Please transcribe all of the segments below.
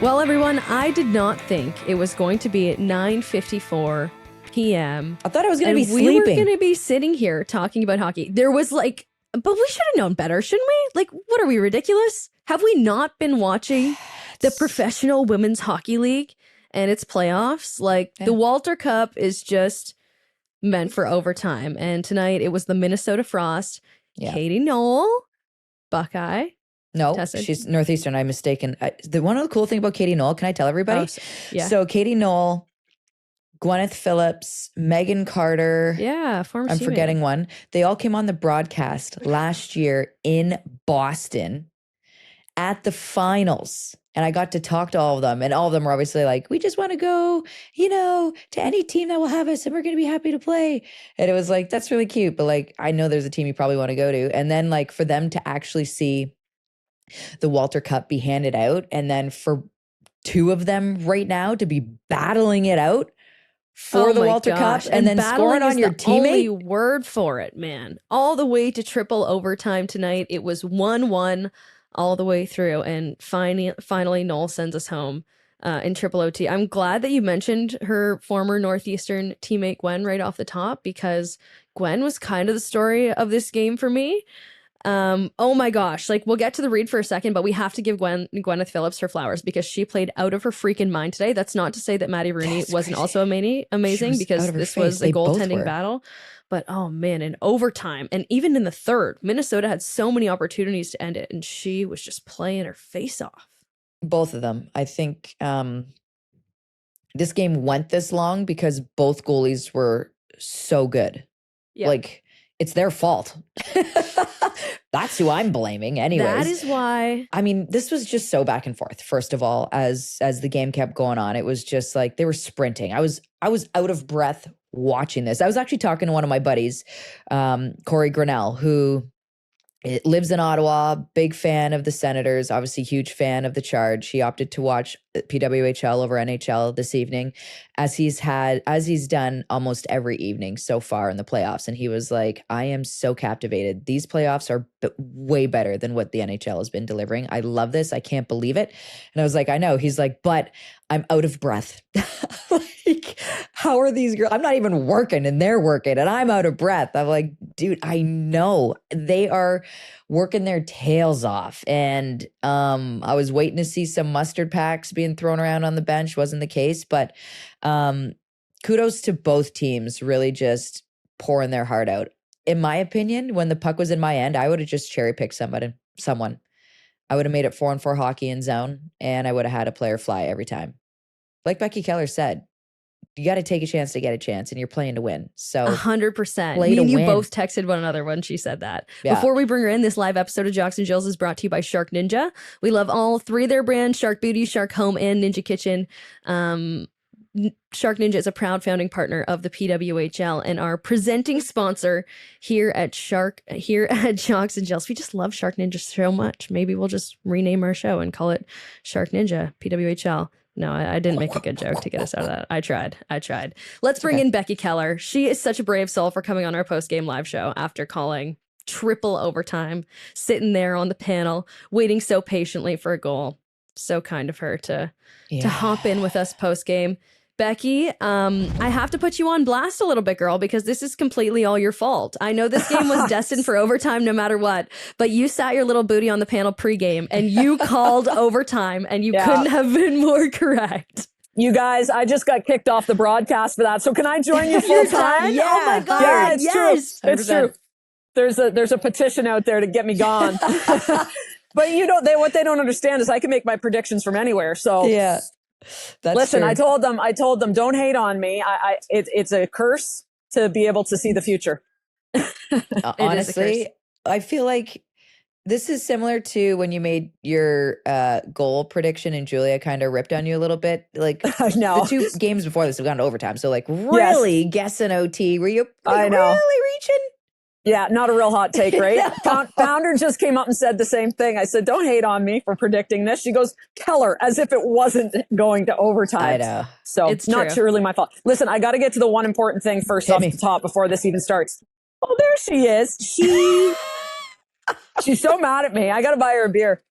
Well, everyone, I did not think it was going to be at 9:54 p.m. I thought I was going to be we were sleeping. going to be sitting here talking about hockey. There was but we should have known better, shouldn't we? Like, what are we, ridiculous? Have we not been watching the Professional Women's Hockey League and its playoffs? Like, the Walter Cup is just meant for overtime. And tonight it was the Minnesota Frost, Katy Knoll, Buckeye. No, Tested. she's Northeastern. I'm mistaken. One of the cool thing about Katy Knoll, can I tell everybody? So Katy Knoll, Gwyneth Phillips, Megan Carter. Yeah, former I'm teammate. forgetting one. They all came on the broadcast last year in Boston at the finals. And I got to talk to all of them. And all of them were obviously like, we just want to go, to any team that will have us and we're going to be happy to play. And it was like, that's really cute. But like, I know there's a team you probably want to go to. And then like for them to actually see the Walter Cup be handed out, and then for two of them right now to be battling it out for the Walter Cup and then scoring on your teammate. Only word for it, man. All the way to triple overtime tonight. It was 1-1 all the way through, and finally Knoll sends us home in triple OT. I'm glad that you mentioned her former Northeastern teammate Gwen right off the top, because Gwen was kind of the story of this game for me. Oh my gosh, like we'll get to the read for a second, but we have to give Gwyneth Phillips her flowers because she played out of her freaking mind today. That's not to say that Maddie Rooney wasn't also amazing because this was a goaltending battle. But oh man, in overtime and even in the third, Minnesota had so many opportunities to end it, and she was just playing her face off. Both of them. I think this game went this long because both goalies were so good. Yeah. Like, it's their fault. That's who I'm blaming anyways. That is why. I mean, this was just so back and forth. First of all, as the game kept going on, it was just like they were sprinting. I was out of breath watching this. I was actually talking to one of my buddies, Corey Grinnell, who lives in Ottawa, big fan of the Senators, obviously huge fan of the Charge. He opted to watch PWHL over NHL this evening, as he's done almost every evening so far in the playoffs. And he was like, I am so captivated. These playoffs are way better than what the NHL has been delivering. I love this. I can't believe it. And I was like, I know. He's like, but I'm out of breath. Like, how are these girls? I'm not even working and they're working and I'm out of breath. I'm like, dude, I know they are working their tails off. And I was waiting to see some mustard packs being thrown around on the bench. Wasn't the case, but kudos to both teams really just pouring their heart out. In my opinion, when the puck was in my end, I would have just cherry picked someone. I would have made it 4-on-4 hockey in zone, and I would have had a player fly every time. Like Becky Kellar said, you got to take a chance to get a chance, and you're playing to win. So 100%. Me and you both texted one another when she said that. Yeah. Before we bring her in, this live episode of Jocks and Jills is brought to you by Shark Ninja. We love all three of their brands: Shark Beauty, Shark Home, and Ninja Kitchen. Shark Ninja is a proud founding partner of the PWHL and our presenting sponsor here at Jocks and Jills. We just love Shark Ninja so much. Maybe we'll just rename our show and call it Shark Ninja PWHL. No, I didn't make a good joke to get us out of that. I tried. Let's bring in Becky Kellar. She is such a brave soul for coming on our post-game live show after calling triple overtime, sitting there on the panel, waiting so patiently for a goal. So kind of her to hop in with us post-game. Becky, I have to put you on blast a little bit, girl, because this is completely all your fault. I know this game was destined for overtime no matter what, but you sat your little booty on the panel pregame and you called overtime, and you couldn't have been more correct. You guys, I just got kicked off the broadcast for that. So can I join you full time? Yeah. Oh my God. Yeah, it's yes. true. It's true. There's a petition out there to get me gone. But what they don't understand is I can make my predictions from anywhere. So yeah. Listen, true. I told them, don't hate on me. It's a curse to be able to see the future. Honestly, I feel like this is similar to when you made your goal prediction and Julia kind of ripped on you a little bit. Like the two games before this have gone to overtime. So like really guessing OT. Were you really reaching? Yeah, not a real hot take, right? No. Founder just came up and said the same thing. I said, don't hate on me for predicting this. She goes, Kellar, as if it wasn't going to overtime. I know. So it's not truly my fault. Listen, I got to get to the one important thing first off the top before this even starts. Oh, there she is. She's so mad at me. I got to buy her a beer.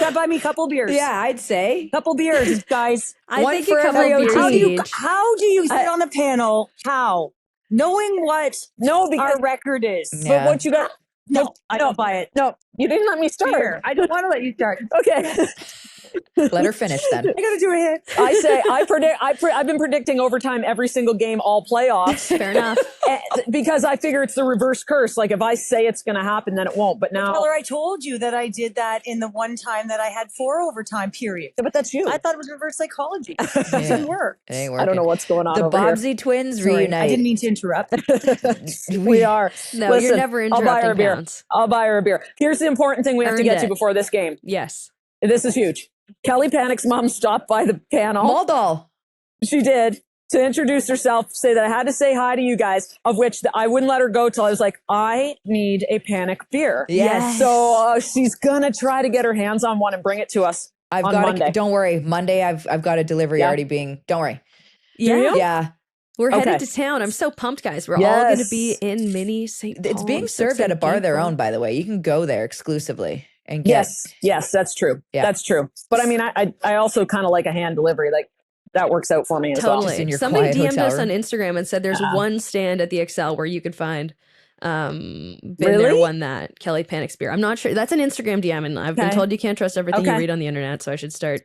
Gotta buy me a couple beers. Yeah, I'd say. Couple beers, guys. I One think for a couple every beers OT. each. How do you sit on the panel? How? Knowing what No, because our record is. Yeah. but what you got? No, I don't buy it. No, you didn't let me start. Here, I don't want to let you start. Okay. Let her finish then. I gotta do a hit. I say I've been predicting overtime every single game all playoffs. Fair enough. Because I figure it's the reverse curse. Like if I say it's going to happen, then it won't. But now, Keller, I told you that I did that in the one time that I had 4 overtime period. but that's you. I thought it was reverse psychology. It doesn't work. It ain't working. I don't know what's going on The over here. Bobsy twins Sorry, reunite. I didn't mean to interrupt. We are. No, Listen, you're never I'll buy her a interrupting beer. Bounce. I'll buy her a beer. Here's the important thing we have to Earned get to it. before this game. Yes. This is huge. Kelly Panic's mom stopped by the panel. Moldal. She did, to introduce herself, say that I had to say hi to you guys, of which I wouldn't let her go till I was like, I need a Panic beer. Yes. So she's going to try to get her hands on one and bring it to us I've on got Monday. Don't worry. Monday I've got a delivery Yeah. already being. Don't worry. Yeah. you? Yeah. We're headed Okay. to town. I'm so pumped, guys. We're all going to Yes. be in mini St. Paul. It's being I'm so served at a excited. bar of their Game own, by the way. You can go there exclusively and get. Yes, that's true. Yeah. That's true. But I mean, I also kind of like a hand delivery. Like that works out for me as well. Just Totally. in your Somebody quiet DM'd hotel us on room. Instagram and said there's one stand at the Excel where you could find been there, Really? won that Kelly Panic's beer. I'm not sure. That's an Instagram DM, and I've been Okay. told you can't trust everything you Okay. read on the internet, so I should start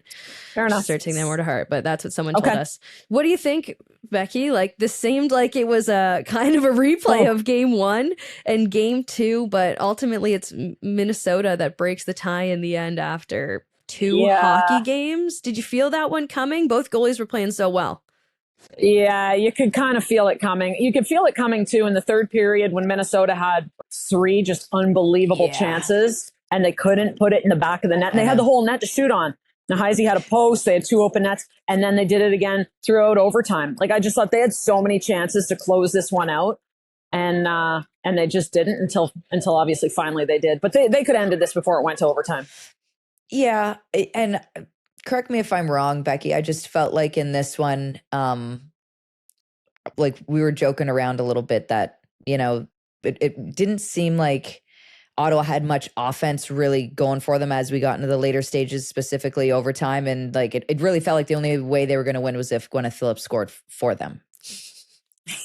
Fair enough. taking that more to heart. But that's what someone told Okay. us. What do you think, Becky? Like this seemed like it was a kind of a replay Oh. of game 1 and game 2, but ultimately it's Minnesota that breaks the tie in the end after 2 Yeah. hockey games. Did you feel that one coming? Both goalies were playing so well. Yeah, you could kind of feel it coming. You could feel it coming too in the third period when Minnesota had 3 just unbelievable Yeah. chances and they couldn't put it in the back of the net. And they had know. the whole net to shoot on. Now Heisey had a post, they had 2 open nets, and then they did it again throughout overtime. Like I just thought they had so many chances to close this one out. And they just didn't until obviously finally they did. But they could have ended this before it went to overtime. Yeah. And correct me if I'm wrong, Becky. I just felt like in this one, like we were joking around a little bit that, it didn't seem like Ottawa had much offense really going for them as we got into the later stages, specifically overtime. And like it really felt like the only way they were going to win was if Gwyneth Phillips scored for them.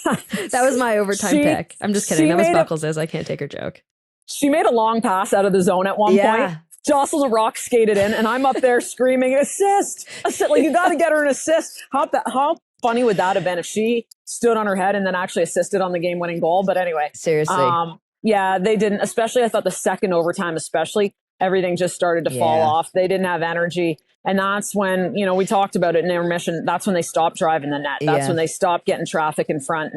That was my overtime pick. I'm just kidding. she That was made a- Buckles' I can't take her joke. She made a long pass out of the zone at one Yeah. point. Jostles a rock, skated in, and I'm up there screaming, assist! Like, you got to get her an assist. How funny would that have been if she stood on her head and then actually assisted on the game-winning goal? But anyway. Seriously. Yeah, they didn't. Especially, I thought the second overtime, everything just started to fall Yeah. off. They didn't have energy. And that's when, we talked about it in intermission. That's when they stopped driving the net. That's Yeah. when they stopped getting traffic in front.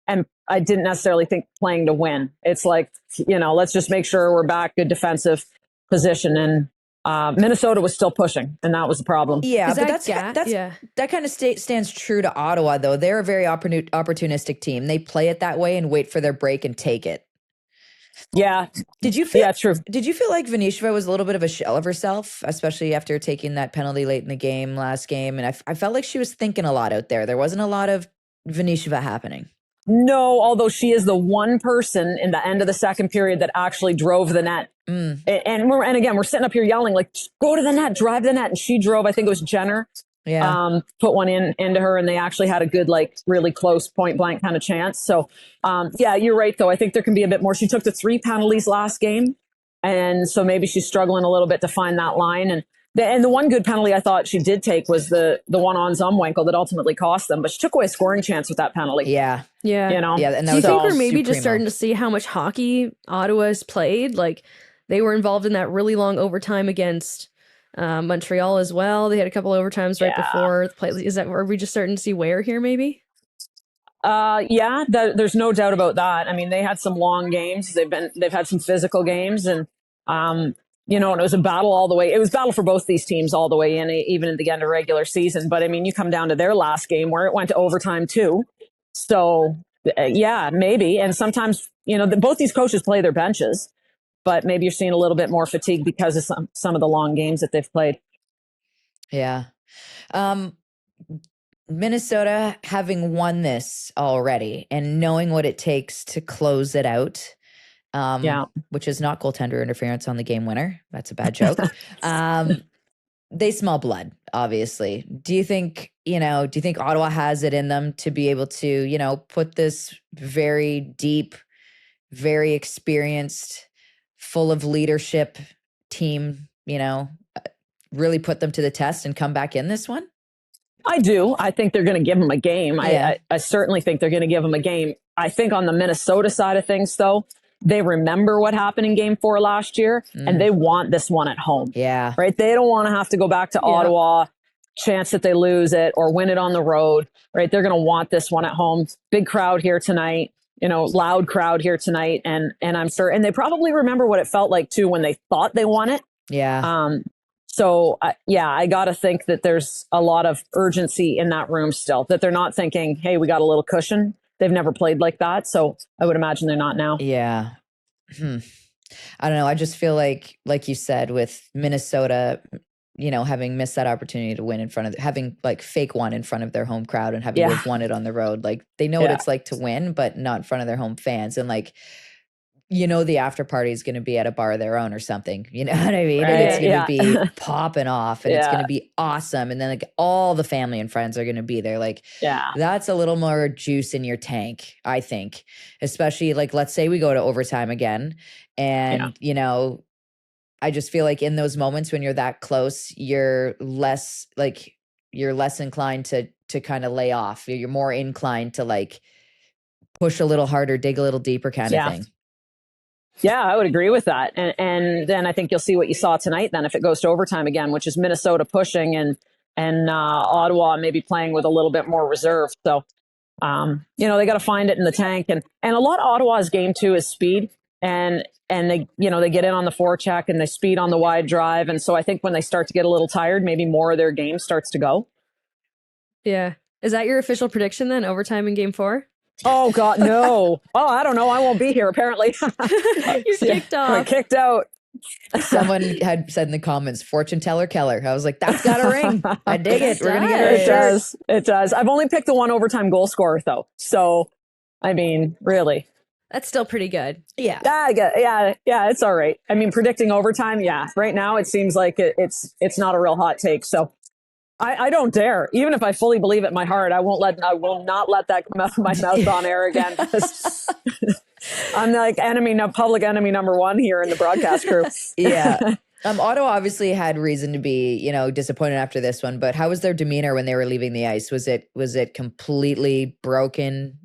And I didn't necessarily think playing to win. It's like, let's just make sure we're back, good defensive position. And Minnesota was still pushing, and that was the problem. Yeah, Is but that that kind of stands true to Ottawa, though. They're a very opportunistic team. They play it that way and wait for their break and take it. Yeah. Did you feel? Yeah, true. Did you feel like Vanisheva was a little bit of a shell of herself, especially after taking that penalty late in the game last game? And I felt like she was thinking a lot out there. There wasn't a lot of Vanisheva happening. No, although she is the one person in the end of the second period that actually drove the net. Mm. And again, we're sitting up here yelling, like, go to the net, drive the net. And she drove, I think it was Jenner, Yeah. put one into her, and they actually had a good, like, really close point blank kind of chance. So, yeah, you're right, though. I think there can be a bit more. She took the 3 penalties last game. And so maybe she's struggling a little bit to find that line. And the one good penalty I thought she did take was the one on Zumwinkle that ultimately cost them. But she took away a scoring chance with that penalty. Yeah. Yeah. Yeah, and that Do you was think all we're maybe just Supremo. starting to see how much hockey Ottawa's played? Like they were involved in that really long overtime against Montreal as well. They had a couple overtimes right before the play. Are we just starting to see wear here maybe? Yeah, there's no doubt about that. I mean, they had some long games. They've had some physical games, and and it was a battle all the way. It was a battle for both these teams all the way in, even at the end of regular season. But I mean, you come down to their last game where it went to overtime too. So yeah, maybe. And sometimes both these coaches play their benches, but maybe you're seeing a little bit more fatigue because of some of the long games that they've played. Yeah. Minnesota having won this already and knowing what it takes to close it out, which is not goaltender interference on the game winner. That's a bad joke. They smell blood, obviously. Do you think Ottawa has it in them to be able to, put this very deep, very experienced, full of leadership team, really put them to the test and come back in this one? I do. I think they're going to give them a game. Yeah. I certainly think they're going to give them a game. I think on the Minnesota side of things, though, they remember what happened in Game 4 last year, and they want this one at home. Yeah. Right? They don't want to have to go back to Ottawa, chance that they lose it or win it on the road. Right? They're going to want this one at home. Big crowd here tonight. Loud crowd here tonight, and I'm sure, and they probably remember what it felt like too when they thought they won it. Yeah. So I got to think that there's a lot of urgency in that room still, that they're not thinking, hey, we got a little cushion. They've never played like that. So I would imagine they're not now. Yeah. I don't know. I just feel like you said, with Minnesota, having missed that opportunity to win in front of, having like fake won in front of their home crowd and having won it on the road. Like they know what it's like to win, but not in front of their home fans. And like, the after party is going to be at a bar of their own or something. You know what I mean? Right. And it's going to be popping off, and it's going to be awesome. And then like all the family and friends are going to be there. Like, that's a little more juice in your tank, I think. Especially like, let's say we go to overtime again, and I just feel like in those moments when you're that close, you're less inclined to kind of lay off. You're more inclined to like push a little harder, dig a little deeper kind of thing. Yeah, I would agree with that. And then I think you'll see what you saw tonight then if it goes to overtime again, which is Minnesota pushing and Ottawa maybe playing with a little bit more reserve. So, they got to find it in the tank. And a lot of Ottawa's game too is speed. And they get in on the forecheck and they speed on the wide drive. And so I think when they start to get a little tired, maybe more of their game starts to go. Yeah. Is that your official prediction then? Overtime in Game 4? Oh, God, no. Oh, I don't know. I won't be here, apparently. You're kicked off. I'm kicked out. Someone had said in the comments, fortune teller Kellar. I was like, that's got a ring. I dig it. We're going to get her a shirt. It does. I've only picked the one overtime goal scorer, though. So, I mean, really. That's still pretty good. Yeah. Yeah, it's all right. I mean, predicting overtime, right now it seems like it's not a real hot take. So I don't dare. Even if I fully believe it in my heart, I will not let that come out of my mouth on air again, because I'm like public enemy number one here in the broadcast crew. Yeah. Ottawa obviously had reason to be, disappointed after this one, but how was their demeanor when they were leaving the ice? Was it completely broken,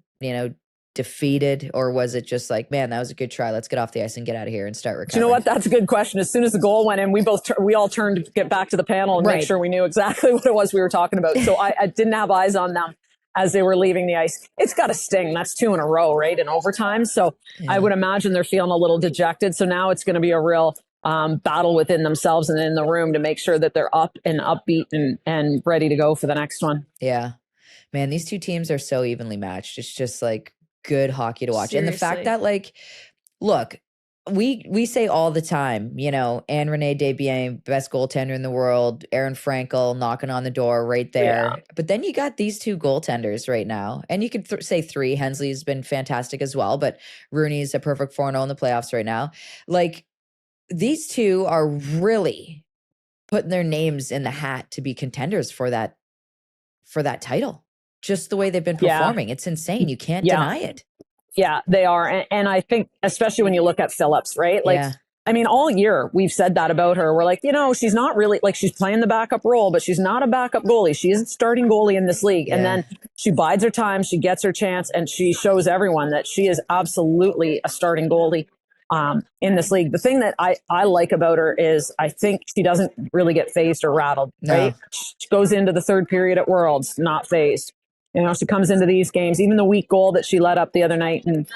defeated, or was it just like, man, that was a good try, let's get off the ice and get out of here and start recovering? You know what? That's a good question. As soon as the goal went in, we all turned to get back to the panel and make sure we knew exactly what it was we were talking about. So I didn't have eyes on them as they were leaving the ice. It's got to sting. That's 2 in a row, right? In overtime. So I would imagine they're feeling a little dejected. So now it's going to be a real battle within themselves and in the room to make sure that they're up and upbeat and ready to go for the next one. Yeah, man, these two teams are so evenly matched. It's just like good hockey to watch. Seriously. And the fact that, like, look, we say all the time, Anne Renee Desbiens, best goaltender in the world, Aaron Frankel knocking on the door right there. Yeah. But then you got these two goaltenders right now. And you could say 3. Hensley's been fantastic as well, but Rooney's a perfect 4-0 in the playoffs right now. Like, these two are really putting their names in the hat to be contenders for that title. Just the way they've been performing. It's insane. You can't deny it. Yeah, they are. And I think, especially when you look at Phillips, right? Like, I mean, all year we've said that about her. We're like, she's not really, like, she's playing the backup role, but she's not a backup goalie. She is a starting goalie in this league. Yeah. And then she bides her time, she gets her chance, and she shows everyone that she is absolutely a starting goalie in this league. The thing that I like about her is I think she doesn't really get phased or rattled, right? She goes into the third period at Worlds, not phased. She comes into these games, even the weak goal that she let up the other night and,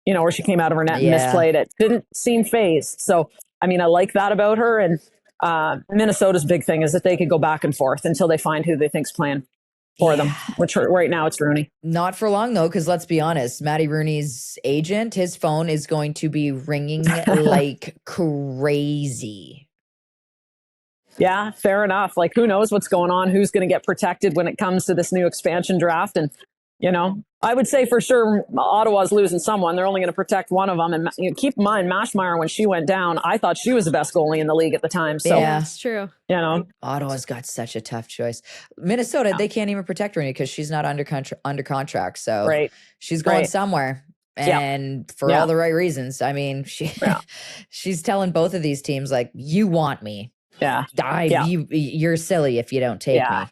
where she came out of her net and misplayed it, didn't seem phased. So, I mean, I like that about her. And Minnesota's big thing is that they could go back and forth until they find who they think's playing for them, which right now it's Rooney. Not for long, though, because let's be honest, Matty Rooney's agent, his phone is going to be ringing like crazy. Yeah, fair enough. Like, who knows what's going on? Who's going to get protected when it comes to this new expansion draft? And, You know, I would say for sure Ottawa's losing someone. They're only going to protect one of them. And keep in mind, Mashmeyer, when she went down, I thought she was the best goalie in the league at the time. So, Yeah. That's true. you know, Ottawa's got such a tough choice. Minnesota, they can't even protect her because she's not under contract. So right. she's going Right. somewhere. And for all the right reasons. I mean, she's telling both of these teams, like, you want me. Yeah. You're silly if you don't take me.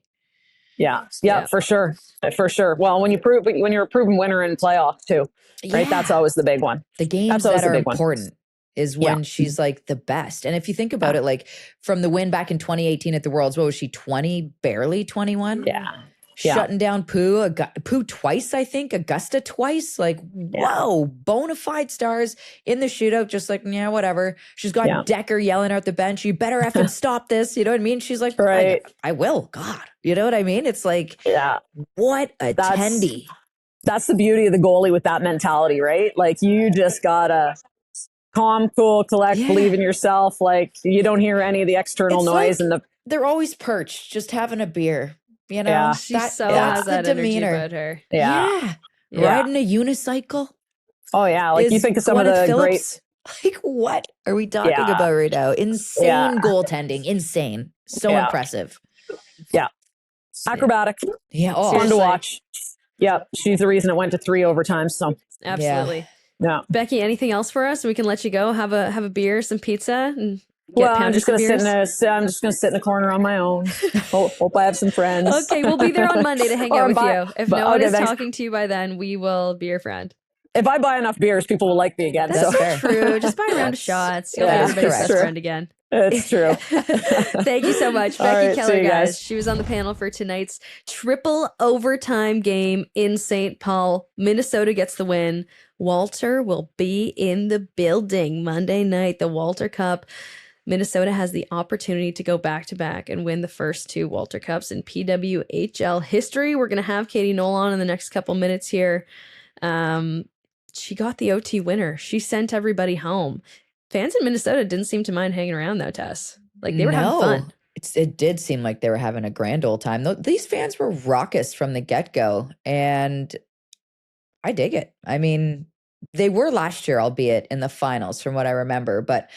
Yeah, for sure. For sure. Well, when you're a proven winner in playoffs too, right? That's always the big one. The games that are important is when she's like the best. And if you think about it, like from the win back in 2018 at the Worlds, what was she, 20, barely 21? Yeah. Shutting down Pooh twice, I think, Augusta twice. Like, whoa, bona fide stars in the shootout, just like, yeah, whatever. She's got Decker yelling out the bench, you better effing stop this. You know what I mean? She's like, I will. God. You know what I mean? It's like, what a tendy. That's the beauty of the goalie with that mentality, right? Like, you just gotta calm, cool, collect, believe in yourself. Like, you don't hear any of the external noise. Like, they're always perched, just having a beer. You know, she has that demeanor about her. Riding a unicycle. Oh yeah, like you think of some of the great. Like, what are we talking about right now? Insane goaltending, insane, so impressive. Yeah, acrobatic. Yeah, fun to watch. Yeah, she's the reason it went to 3 overtimes. So absolutely. Yeah. Becky, anything else for us? We can let you go. Have a beer, some pizza, and I'm just gonna sit in a corner on my own. Hope I have some friends. Okay, we'll be there on Monday to hang out with you. If no one is talking to you by then, we will be your friend. If I buy enough beers, people will like me again. That's true. Just buy a round of shots. You'll be everybody's best friend again. It's true. Thank you so much, Becky Kellar, guys. She was on the panel for tonight's triple overtime game in St. Paul. Minnesota gets the win. Walter will be in the building Monday night, the Walter Cup. Minnesota has the opportunity to go back-to-back and win the first 2 Walter Cups in PWHL history. We're going to have Katy Knoll on in the next couple minutes here. She got the OT winner. She sent everybody home. Fans in Minnesota didn't seem to mind hanging around, though, Tess. Like, they were having fun. It did seem like they were having a grand old time. These fans were raucous from the get-go, and I dig it. I mean, they were last year, albeit in the finals, from what I remember, but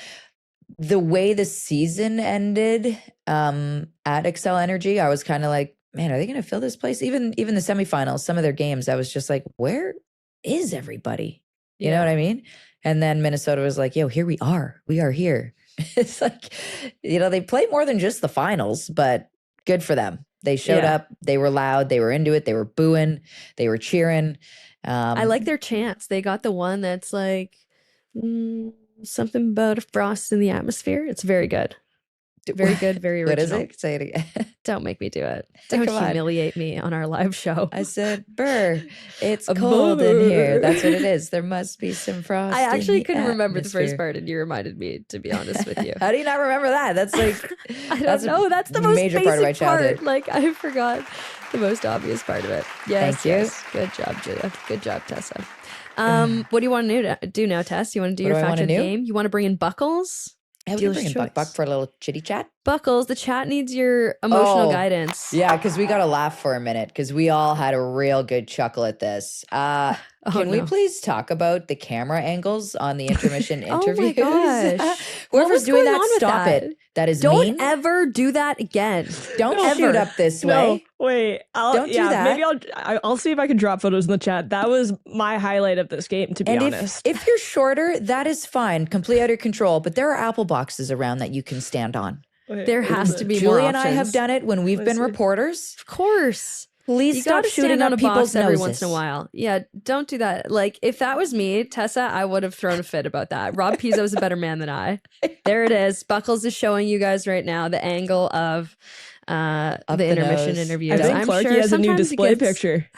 the way the season ended at Xcel Energy, I was kind of like, man, are they going to fill this place? Even the semifinals, some of their games, I was just like, where is everybody? You know what I mean? And then Minnesota was like, yo, here we are. We are here. It's like, you know, they played more than just the finals, but good for them. They showed up. They were loud. They were into it. They were booing. They were cheering. I like their chants. They got the one that's like... something about a frost in the atmosphere. It's very good. Very good, very original. What is it? Say it again. Don't make me do it. Don't humiliate me on our live show. I said, Burr, it's cold in here. That's what it is. There must be some frost. I actually couldn't remember atmosphere. the first part, and you reminded me, to be honest with you. How do you not remember that? That's like... I don't know. That's the most major basic part of my childhood. Like, I forgot the most obvious part of it. Yes, Thank you. Yes. Good job, Julia. Good job, Tessa. What do you want to do now, Tess? You want to do your fact of the game? You want to bring in Buckles? Yeah, we can bring in Buck for a little chitty chat. Buckles, the chat needs your emotional guidance. Yeah, because we got to laugh for a minute because we all had a real good chuckle at this. Can we please talk about the camera angles on the intermission interviews? Oh my gosh. Whoever's doing that, stop it. That is mean. Don't ever do that again. Don't shoot up this way. Wait, don't do that. Maybe I'll see if I can drop photos in the chat. That was my highlight of this game, to be honest. If you're shorter, that is fine, completely under control. But there are apple boxes around that you can stand on. There has to be Julie more and I have done it when we've been reporters. Of course. Please stop shooting on people's every noses. once in a while. Yeah, don't do that. Like, if that was me, Tessa, I would have thrown a fit about that. Rob Pizzo's a better man than I. There it is. Buckles is showing you guys right now the angle of the intermission interview. I think Clarky has a new display picture.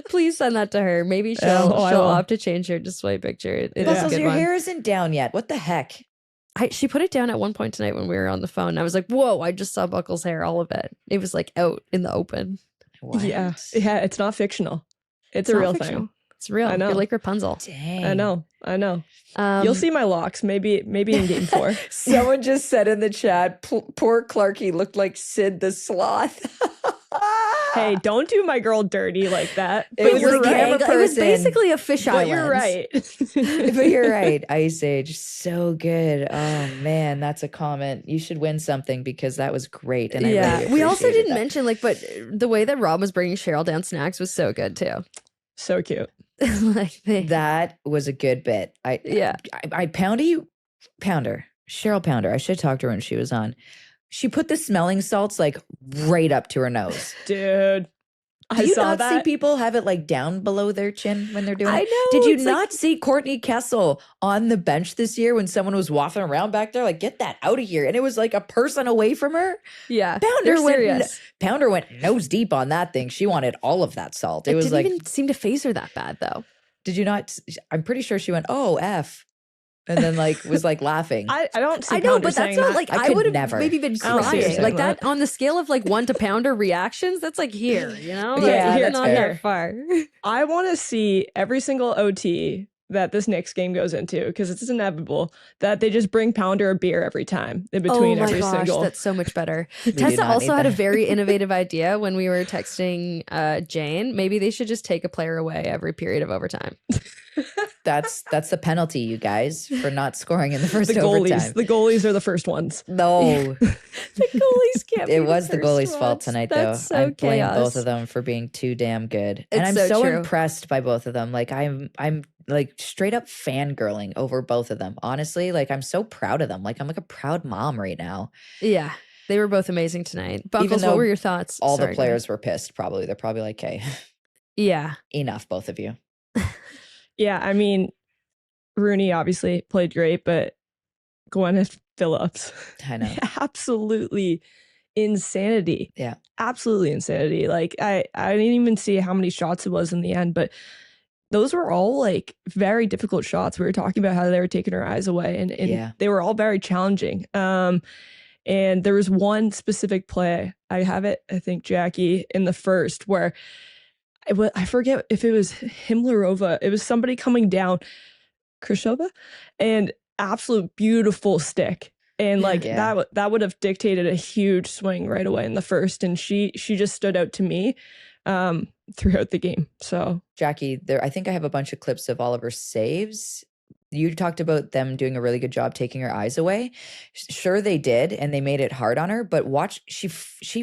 Please send that to her. Maybe she'll opt to change her display picture. Buckles, your hair isn't down yet. What the heck? She put it down at one point tonight when we were on the phone. I was like, whoa, I just saw Buckles' hair, all of it. It was like out in the open. What? Yeah, it's not fictional. It's a real thing. It's real. I know. You're like Rapunzel. Dang. I know. You'll see my locks maybe in game 4. Someone just said in the chat, poor Clarky looked like Sid the Sloth. Hey, don't do my girl dirty like that. It But was you're a camera right. person. It was basically a fish But island. you're right. But you're right. Ice Age, so good. Oh man, that's a comment. You should win something because that was great, and I really We also appreciated didn't that. mention but the way that Rob was bringing Cheryl down snacks was so good too. So cute. That was a good bit. I Pounder, Cheryl Pounder. I should talk to her when she was on. She put the smelling salts like right up to her nose. Dude. Do you not see people have it like down below their chin when they're doing it? I know. Did you not see Courtney Kessel on the bench this year when someone was waffling around back there? Like, get that out of here. And it was like a person away from her. Yeah. Pounder went nose deep on that thing. She wanted all of that salt. It was didn't even seem to phase her that bad though. Did you not? I'm pretty sure she went, oh, F. And then was laughing. I don't see I know, Pounder but that's saying not that. I would have never. maybe been I don't see her crying. saying Like that. that on the scale of 1 to Pounder reactions, that's here, you know? Yeah, Like, that's not fair. that far. I want to see every single OT that this Knicks game goes into, because it's inevitable that they just bring Pounder a beer every time in between every single. That's so much better. do Tessa not also need had a that. very innovative idea when we were texting Jane. Maybe they should just take a player away every period of overtime. That's the penalty, you guys, for not scoring in the first The overtime. goalies are the first ones. No, The goalies can't be it was the first goalie's fault ones. tonight, That's though. so I blame chaos. both of them for being too damn good, and It's I'm so so true. impressed by both of them. Like I'm like straight up fangirling over both of them. Honestly, like I'm so proud of them. Like I'm like a proud mom right now. Yeah. They were both amazing tonight. Buckles, though what were your thoughts? All Sorry, the go ahead. players were pissed. Probably they're probably like, "Hey, Yeah. enough, both of you." Yeah, I mean, Rooney obviously played great, but Gwyneth Phillips, I know. absolutely insanity. Yeah. Absolutely insanity. Like I didn't even see how many shots it was in the end, but those were all very difficult shots. We were talking about how they were taking her eyes away, and Yeah. they were all very challenging. And there was one specific play, I have it, I think, Jackie, in the first, where I forget if it was Himlerova. It was somebody coming down, Krishova, and absolute beautiful stick. And that would have dictated a huge swing right away in the first. And she just stood out to me throughout the game. So Jackie, I think I have a bunch of clips of all of her saves. You talked about them doing a really good job taking her eyes away. Sure, they did, and they made it hard on her. But watch, she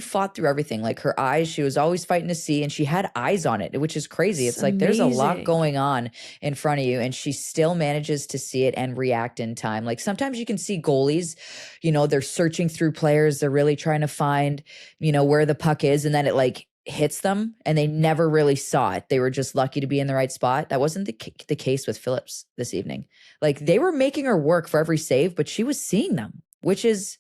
fought through everything. Like her eyes, she was always fighting to see, and she had eyes on it, which is crazy. It's like there's a lot going on in front of you, and she still manages to see it and react in time. Like sometimes you can see goalies, they're searching through players, they're really trying to find, where the puck is, and then it hits them and they never really saw it. They were just lucky to be in the right spot. That wasn't the case with Phillips this evening. Like they were making her work for every save, but she was seeing them, which is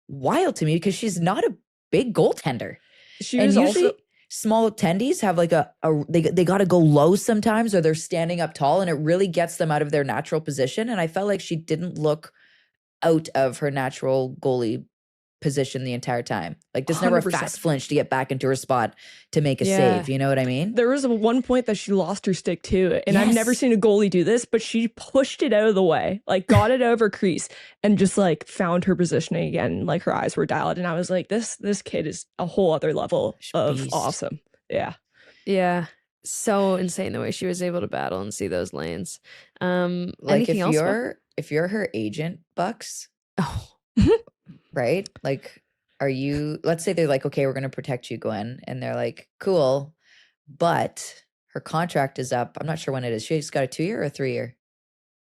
wild to me because she's not a big goaltender. She was usually also small attendees have they got to go low sometimes, or they're standing up tall, and it really gets them out of their natural position. And I felt like she didn't look out of her natural goalie position the entire time. Like there's never a 100%. fast flinch to get back into her spot to make a save. You know what I mean? There was one point that she lost her stick too, and I've never Yes. seen a goalie do this, but she pushed it out of the way, got it over crease, and just found her positioning again. Like her eyes were dialed, and I was like, this kid is a whole other level of Beast. awesome. Yeah. Yeah. So insane the way she was able to battle and see those lanes. Like Anything else? if you're her agent, Bucks, Oh. right? Like, are you, let's say they're like, okay, we're going to protect you, Gwen. And they're like, cool, but her contract is up. I'm not sure when it is. She's got a 2-year or a 3-year.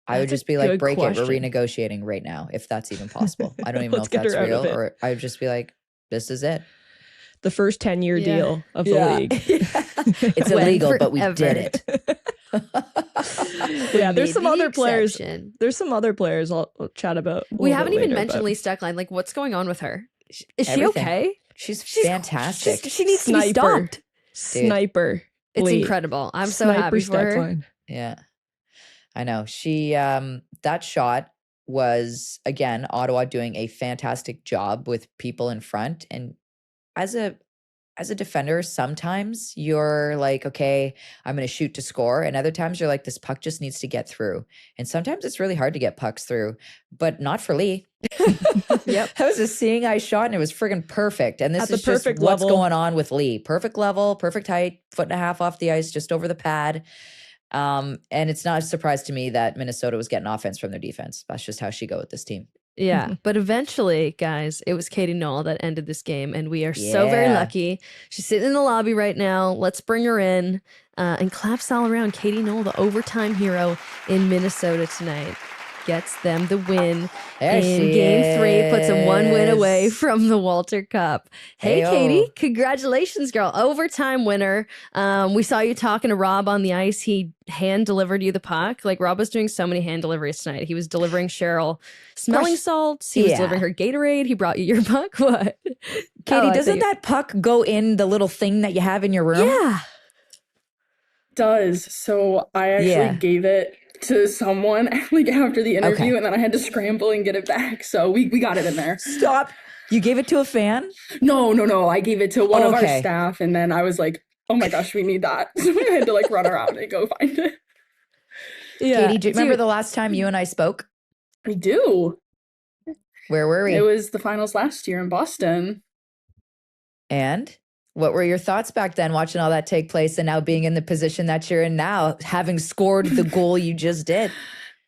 I would That's a just be like, good break it. We're question. renegotiating right now, if that's even possible. I don't even know Let's if get that's her out of real, it. or I would just be like, this is it. The first 10-year Yeah. deal of the Yeah. league. It's Gwen illegal, but we forever. did it. Yeah, there's some Maybe the other players. exception. There's some other players I'll chat about. a We little haven't bit even later, mentioned but- Lee Steckline. Like, what's going on with her? Is she Everything. okay? She's fantastic. She needs to be Sniper. stopped. Sniper. It's Lee. incredible. I'm so Sniper happy for her. Steckline. Yeah. I know. She that shot was, again, Ottawa doing a fantastic job with people in front. And as a as a defender, sometimes you're like, okay, I'm going to shoot to score. And other times you're like, this puck just needs to get through. And sometimes it's really hard to get pucks through, but not for Lee. Yep. That was a seeing eye shot and it was friggin' perfect. And this At the is just perfect what's level. going on with Lee. Perfect level, perfect height, 1.5 feet off the ice, just over the pad. And it's not a surprise to me that Minnesota was getting offense from their defense. That's just how she go with this team. Yeah, but eventually, guys, it was Katy Knoll that ended this game, and we are so very Yeah. lucky. She's sitting in the lobby right now. Let's bring her in and claps all around. Katy Knoll, the overtime hero in Minnesota tonight, gets them the win There in she Game 3, puts them one win away is. from the Walter Cup. Hey, Heyo. Katy, congratulations, girl. Overtime winner. We saw you talking to Rob on the ice. He hand delivered you the puck. Like, Rob was doing so many hand deliveries tonight. He was delivering Cheryl smelling salts. He was Yeah. delivering her Gatorade. He brought you your puck. What? Katie, Oh, doesn't that puck go in the little thing that you have in your room? Yeah. Does. So I actually Yeah. gave it to someone like after the interview, Okay. and then I had to scramble and get it back. So we got it in there. Stop. You gave it to a fan? No. I gave it to one of our Okay. staff, and then I was like, oh my gosh, we need that. So I had to like run around and go find it. Yeah. Katie, do you remember the last time you and I spoke? I do. Where were we? It was the finals last year in Boston. And what were your thoughts back then watching all that take place and now being in the position that you're in now, having scored the goal you just did?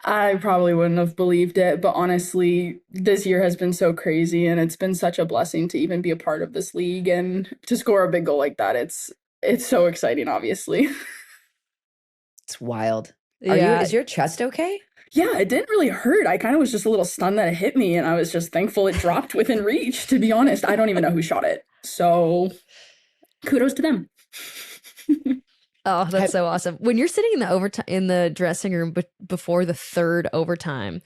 I probably wouldn't have believed it, but honestly, this year has been so crazy, and it's been such a blessing to even be a part of this league and to score a big goal like that. It's so exciting, obviously. It's wild. Yeah. Is your chest okay? Yeah, it didn't really hurt. I kind of was just a little stunned that it hit me, and I was just thankful it dropped within reach, to be honest. I don't even know who shot it. So kudos to them. Oh, that's so awesome. When you're sitting in the overtime in the dressing room before the third overtime,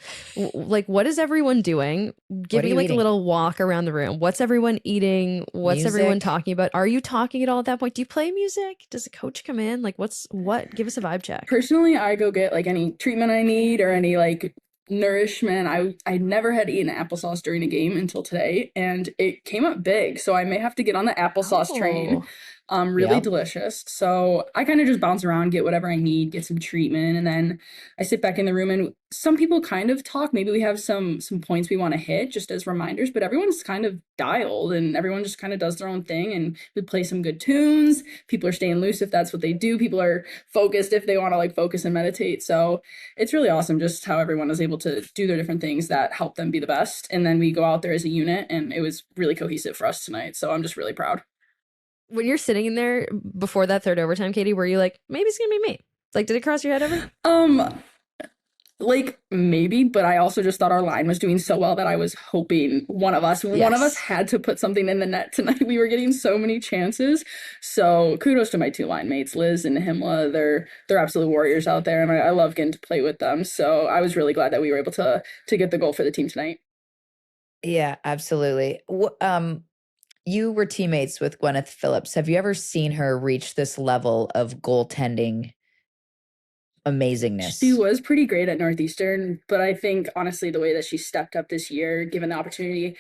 like, what is everyone doing? Give What are me you like eating? a little walk around the room. What's everyone eating? What's everyone Music? talking about? Are you talking at all at that point? Do you play music? Does a coach come in? Like, what? Give us a vibe check. Personally, I go get like any treatment I need or any like nourishment. I never had eaten applesauce during a game until today, and it came up big. So I may have to get on the applesauce train. Really Yep. delicious. So I kind of just bounce around, get whatever I need, get some treatment, and then I sit back in the room, and some people kind of talk. Maybe we have some points we want to hit just as reminders, but everyone's kind of dialed and everyone just kind of does their own thing, and we play some good tunes. People are staying loose if that's what they do. People are focused if they want to like focus and meditate. So it's really awesome just how everyone is able to do their different things that help them be the best. And then we go out there as a unit, and it was really cohesive for us tonight. So I'm just really proud. When you're sitting in there before that third overtime, Katie, were you like, maybe it's gonna be me? It's like, did it cross your head ever? Like maybe, but I also just thought our line was doing so well that I was hoping one of us Yes. had to put something in the net tonight. We were getting so many chances. So kudos to my two line mates, Liz and Himla. They're absolute warriors out there, and I love getting to play with them. So I was really glad that we were able to get the goal for the team tonight. Yeah, absolutely. You were teammates with Gwyneth Phillips. Have you ever seen her reach this level of goaltending amazingness? She was pretty great at Northeastern, but I think honestly the way that she stepped up this year, given the opportunity,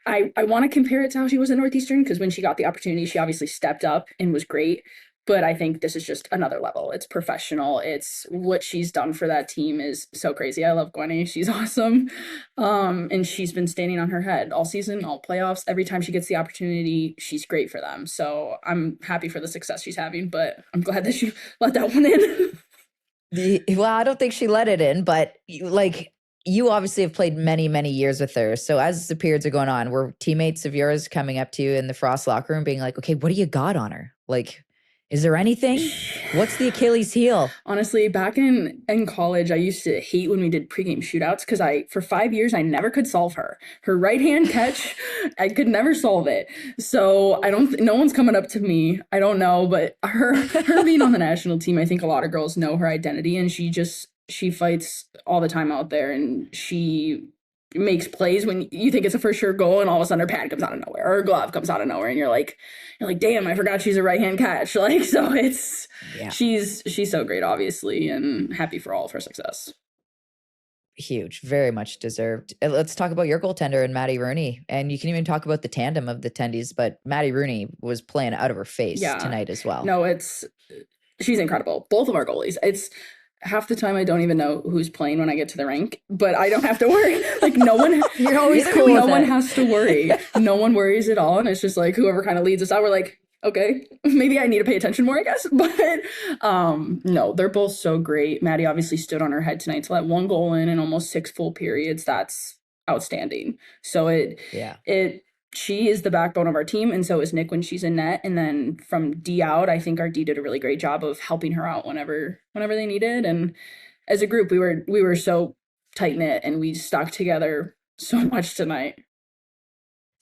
I want to compare it to how she was at Northeastern, because when she got the opportunity, she obviously stepped up and was great. But I think this is just another level. It's professional. It's what she's done for that team is so crazy. I love Gwenny. She's awesome. And she's been standing on her head all season, all playoffs. Every time she gets the opportunity, she's great for them. So I'm happy for the success she's having, but I'm glad that she let that one in. Well, I don't think she let it in, but you obviously have played many, many years with her. So as the periods are going on, were teammates of yours coming up to you in the Frost locker room being like, okay, what do you got on her? Like, is there anything? What's the Achilles heel? Honestly, back in college, I used to hate when we did pregame shootouts because for 5 years, I never could solve her. Her right hand catch, I could never solve it. So no one's coming up to me. I don't know, but her being on the national team, I think a lot of girls know her identity, and she fights all the time out there, and she makes plays when you think it's a for sure goal, and all of a sudden her pad comes out of nowhere or her glove comes out of nowhere, and you're like, damn, I forgot she's a right hand catch. Like, so she's so great, obviously, and happy for all of her success. Huge, very much deserved. Let's talk about your goaltender and Maddie Rooney. And you can even talk about the tandem of the tendies, but Maddie Rooney was playing out of her face tonight as well. No, she's incredible. Both of our goalies. It's half the time I don't even know who's playing when I get to the rink, but I don't have to worry. Like no one, You're always cool no with one it. has to worry. No one worries at all. And it's just like whoever kind of leads us out, we're like, okay, maybe I need to pay attention more, I guess. But no, they're both so great. Maddie obviously stood on her head tonight to let one goal in almost 6 full periods. That's outstanding. So she is the backbone of our team, and so is Nick when she's in net. And then from D out, I think our D did a really great job of helping her out whenever they needed. And as a group, we were so tight knit and we stuck together so much tonight.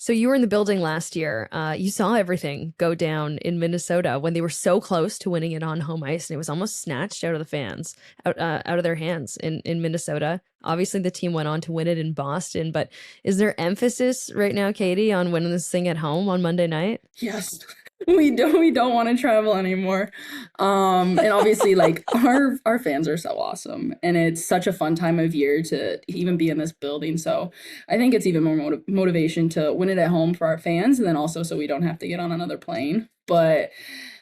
So you were in the building last year. You saw everything go down in Minnesota when they were so close to winning it on home ice, and it was almost snatched out of the fans, out of their hands in Minnesota. Obviously, the team went on to win it in Boston, but is there emphasis right now, Katy, on winning this thing at home on Monday night? Yes. We don't want to travel anymore. And obviously like our fans are so awesome, and it's such a fun time of year to even be in this building. So I think it's even more motivation to win it at home for our fans, and then also so we don't have to get on another plane. But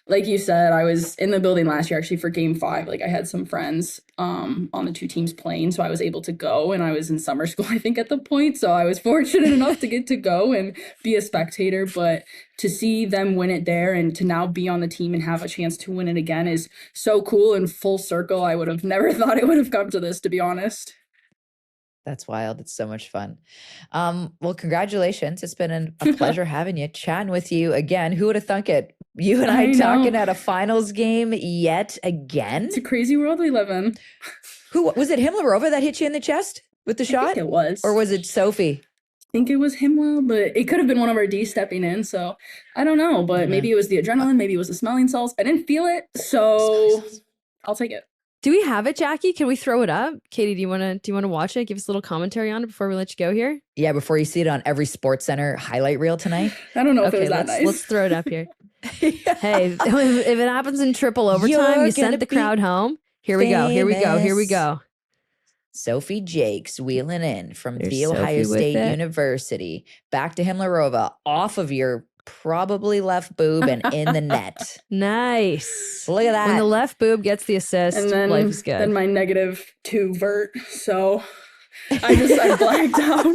like you said, I was in the building last year actually for game 5. Like I had some friends on the 2 teams playing, so I was able to go, and I was in summer school, I think, at the point. So I was fortunate enough to get to go and be a spectator. But to see them win it there and to now be on the team and have a chance to win it again is so cool and full circle. I would have never thought it would have come to this, to be honest. That's wild. It's so much fun. Well, congratulations. It's been a pleasure having you, chatting with you again. Who would have thunk it? You and I talking at a finals game yet again. It's a crazy world we live in. Who was it? Himlarova that hit you in the chest with the shot? I think it was. Or was it Sophie? I think it was Himla, but it could have been one of our D stepping in. So I don't know, but maybe it was the adrenaline. Maybe it was the smelling salts. I didn't feel it, so I'll take it. Do we have it, Jackie? Can we throw it up? Katy, do you want to watch it? Give us a little commentary on it before we let you go here. Yeah, before you see it on every Sports Center highlight reel tonight. I don't know if it was that nice. Let's throw it up here. Hey, if it happens in triple overtime, you sent the crowd home. Here we go. Here we go. Sophie Jakes wheeling in from There's The Ohio Sophie with State it. University. Back to Himlarova, off of your probably left boob and in the net. Nice. Look at that. When the left boob gets the assist, And then, life is good. then my -2 vert. So I blacked out.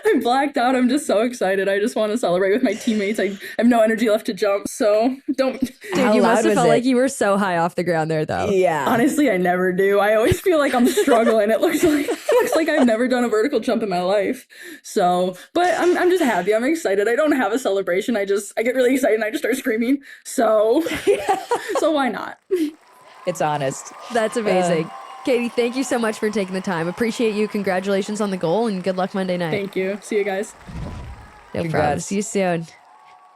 I blacked out. I'm just so excited. I just want to celebrate with my teammates. I have no energy left to jump, so don't. Dude, How you loud must have was felt it? like you were so high off the ground there, though. Yeah. Honestly, I never do. I always feel like I'm struggling. It looks like I've never done a vertical jump in my life. So, but I'm just happy. I'm excited. I don't have a celebration. I get really excited and I just start screaming. So, so why not? It's honest. That's amazing. Katy, thank you so much for taking the time. Appreciate you. Congratulations on the goal and good luck Monday night. Thank you. See you guys. No problem. Congrats. See you soon.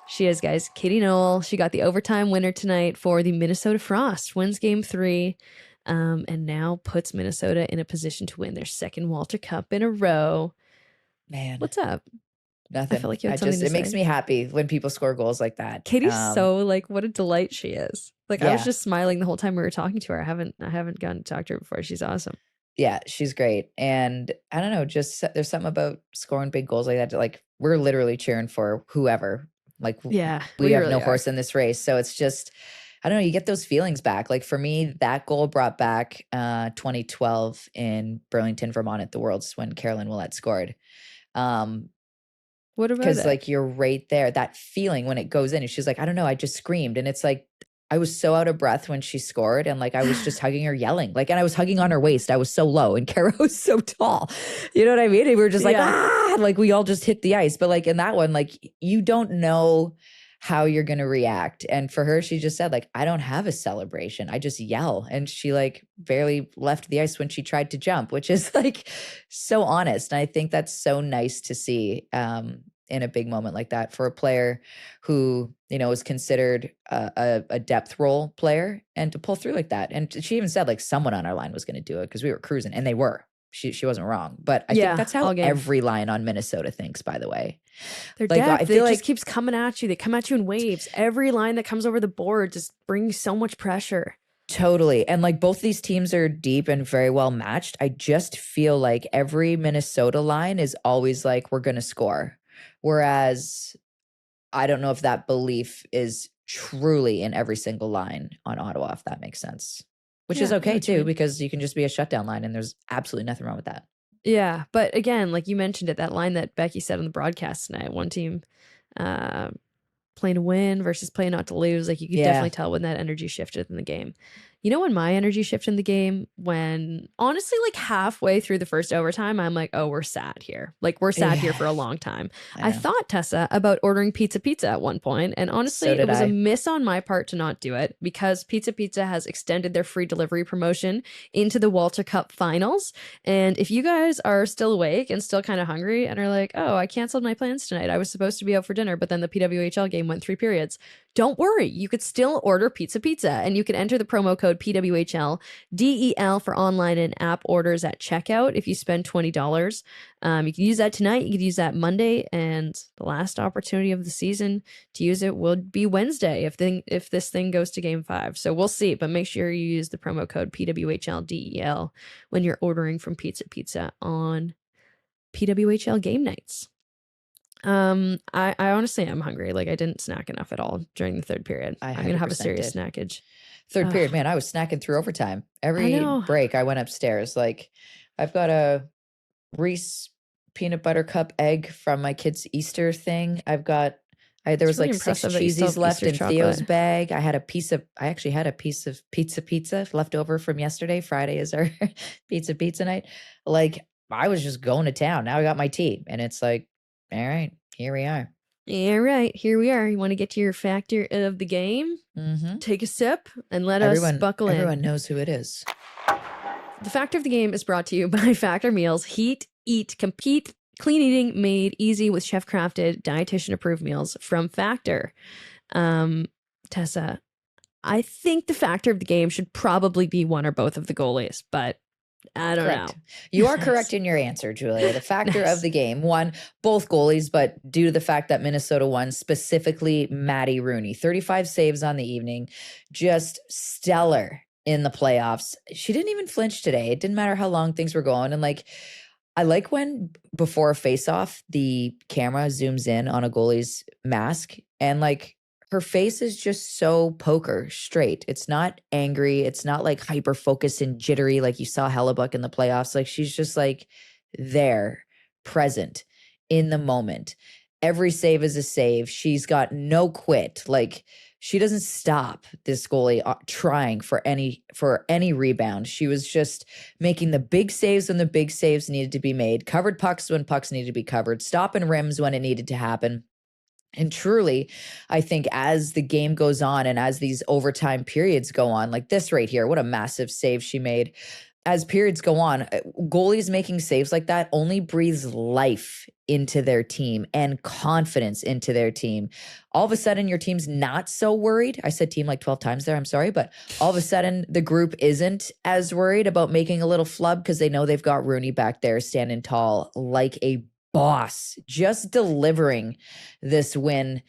She is, guys. Katy Knoll. She got the overtime winner tonight for the Minnesota Frost. Wins game 3. And now puts Minnesota in a position to win their second Walter Cup in a row. Man. What's up? Nothing. I feel like you had something to it makes say. me happy when people score goals like that. Katy's so like, what a delight she is. Like I was Yeah. just smiling the whole time we were talking to her. I haven't gotten to talk to her before. She's awesome. Yeah, she's great. And I don't know, just there's something about scoring big goals like that. Like we're literally cheering for whoever. Like Yeah, we have really no are. horse in this race. So it's just, I don't know, you get those feelings back. Like for me, that goal brought back 2012 in Burlington, Vermont at the Worlds when Carolyn Willett scored. What about Because it? like you're right there, that feeling when it goes in, and she's like, I don't know, I just screamed. And it's like, I was so out of breath when she scored, and like I was just hugging her, yelling, like, and I was hugging on her waist. I was so low, and Kara was so tall. You know what I mean? And we were just like, like we all just hit the ice. But like in that one, like you don't know how you're gonna react. And for her, she just said, like, I don't have a celebration. I just yell. And she like barely left the ice when she tried to jump, which is like so honest. And I think that's so nice to see in a big moment like that for a player who, you know, is considered a depth role player, and to pull through like that. And she even said like someone on our line was going to do it because we were cruising, and they were. She wasn't wrong. But I think that's how all game. every line on Minnesota thinks, by the way. Their Like, depth, I feel it like just keeps coming at you. They come at you in waves. Every line that comes over the board just brings so much pressure. Totally. And like both these teams are deep and very well matched. I just feel like every Minnesota line is always like, we're going to score. Whereas I don't know if that belief is truly in every single line on Ottawa, if that makes sense. Which is okay too, because you can just be a shutdown line and there's absolutely nothing wrong with that. Yeah. But again, like you mentioned it, that line that Becky said on the broadcast tonight, one team playing to win versus playing not to lose. Like you could definitely tell when that energy shifted in the game. You know when my energy shifted in the game? When honestly, like halfway through the first overtime, I'm like, oh, we're sad here. Like we're sad here for a long time. I thought, Tessa, about ordering pizza at one point, and honestly, it was a miss on my part to not do it because Pizza has extended their free delivery promotion into the Walter Cup finals. And if you guys are still awake and still kind of hungry and are like, oh, I canceled my plans tonight. I was supposed to be out for dinner, but then the PWHL game went 3 periods. Don't worry. You could still order Pizza and you can enter the promo code PWHLDEL for online and app orders at checkout if you spend $20. You can use that tonight. You could use that Monday, and the last opportunity of the season to use it will be Wednesday if this thing goes to Game 5. So we'll see, but make sure you use the promo code PWHLDEL when you're ordering from Pizza on PWHL game nights. I honestly am hungry. Like I didn't snack enough at all during the third period. I'm gonna have a serious snackage. Third period, man, I was snacking through overtime. Every break I went upstairs. Like I've got a Reese peanut butter cup egg from my kid's Easter thing. There was really like 6 cheesies left in Theo's bag. I actually had a piece of pizza left over from yesterday. Friday is our pizza night. Like I was just going to town. Now I got my tea, and it's like, all right, here we are. All right, here we are. You want to get to your factor of the game? Mm-hmm. Take a sip and let us buckle in. Everyone knows who it is. The factor of the game is brought to you by Factor Meals. Heat, eat, compete. Clean eating made easy with chef-crafted, dietitian-approved meals from Factor. Tessa, I think the factor of the game should probably be one or both of the goalies, but I don't know. You are correct in your answer, Julia. The factor of the game, one, both goalies, but due to the fact that Minnesota won, specifically Maddie Rooney, 35 saves on the evening, just stellar in the playoffs. She didn't even flinch today. It didn't matter how long things were going. And like, I like when before a face-off, the camera zooms in on a goalie's mask and like, her face is just so poker straight. It's not angry. It's not like hyper focused and jittery like you saw Hellebuck in the playoffs. Like she's just like there, present in the moment. Every save is a save. She's got no quit. Like she doesn't stop, this goalie, trying for any rebound. She was just making the big saves when the big saves needed to be made, covered pucks when pucks needed to be covered, stopping rims when it needed to happen. And truly, I think as the game goes on and as these overtime periods go on, like this right here, what a massive save she made. As periods go on, goalies making saves like that only breathes life into their team and confidence into their team. All of a sudden, your team's not so worried. I said team like 12 times there, I'm sorry. But all of a sudden, the group isn't as worried about making a little flub because they know they've got Rooney back there standing tall like a boss, just delivering this win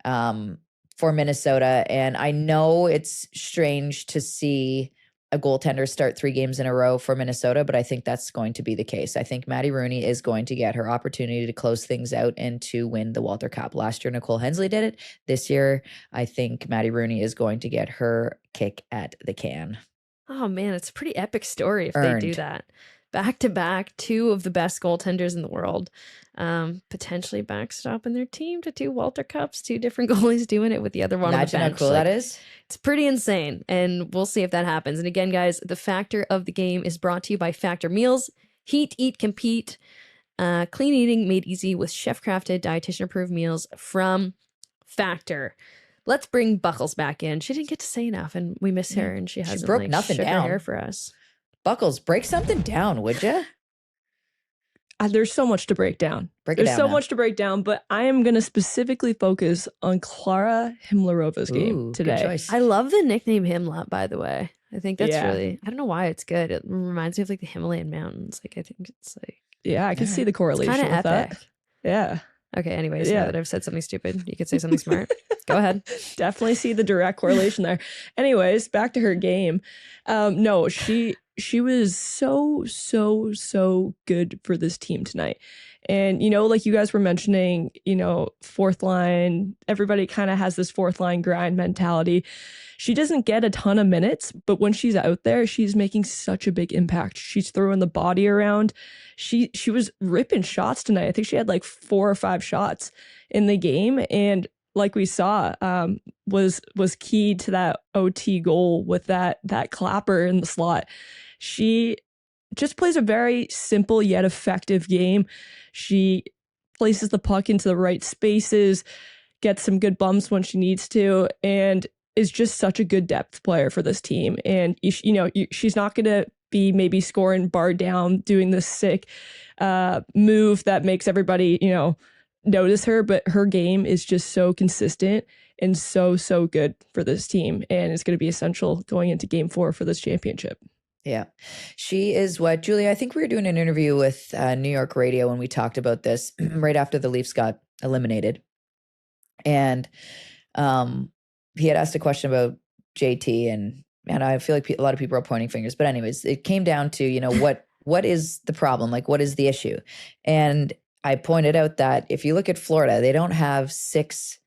for Minnesota. And I know it's strange to see a goaltender start 3 games in a row for Minnesota, but I think that's going to be the case. I think Maddie Rooney is going to get her opportunity to close things out and to win the Walter Cup. Last year, Nicole Hensley did it. This year, I think Maddie Rooney is going to get her kick at the can. Oh man, it's a pretty epic story if they do that. Back to back, 2 of the best goaltenders in the world, potentially backstopping their team to 2 Walter Cups, 2 different goalies doing it with the other one on the bench. Imagine how cool that is. It's pretty insane, and we'll see if that happens. And again, guys, the factor of the game is brought to you by Factor Meals. Heat, eat, compete. Clean eating made easy with chef-crafted, dietitian-approved meals from Factor. Let's bring Buckles back in. She didn't get to say enough, and we miss her, and she hasn't broke nothing shook down her hair for us. Buckles, break something down, would you? There's so much to break down. There's so much to break down, but I am going to specifically focus on Klara Himlarova's game today. Good choice. I love the nickname Himla, by the way. I think that's really, I don't know why it's good. It reminds me of like the Himalayan mountains. Like I think it's like. Yeah, I can see the correlation It's kind of with epic. that. Yeah. Okay, anyways, now that I've said something stupid, you could say something smart. Go ahead. Definitely see the direct correlation there. Anyways, back to her game. No, she was so good for this team tonight. And, like you guys were mentioning, fourth line, everybody kind of has this fourth line grind mentality. She doesn't get a ton of minutes, but when she's out there, she's making such a big impact. She's throwing the body around. She was ripping shots tonight. I think she had like 4 or 5 shots in the game. And like we saw, was key to that OT goal with that clapper in the slot. She just plays a very simple yet effective game. She places the puck into the right spaces, gets some good bumps when she needs to, and is just such a good depth player for this team. And, she's not going to be maybe scoring bar down, doing this sick move that makes everybody, notice her, but her game is just so consistent and so good for this team, and it's going to be essential going into game 4 for this championship. Yeah. She is what, Julia, I think we were doing an interview with New York radio when we talked about this right after the Leafs got eliminated. And he had asked a question about JT, and I feel like a lot of people are pointing fingers. But anyways, it came down to, what is the problem? Like, what is the issue? And I pointed out that if you look at Florida, they don't have 6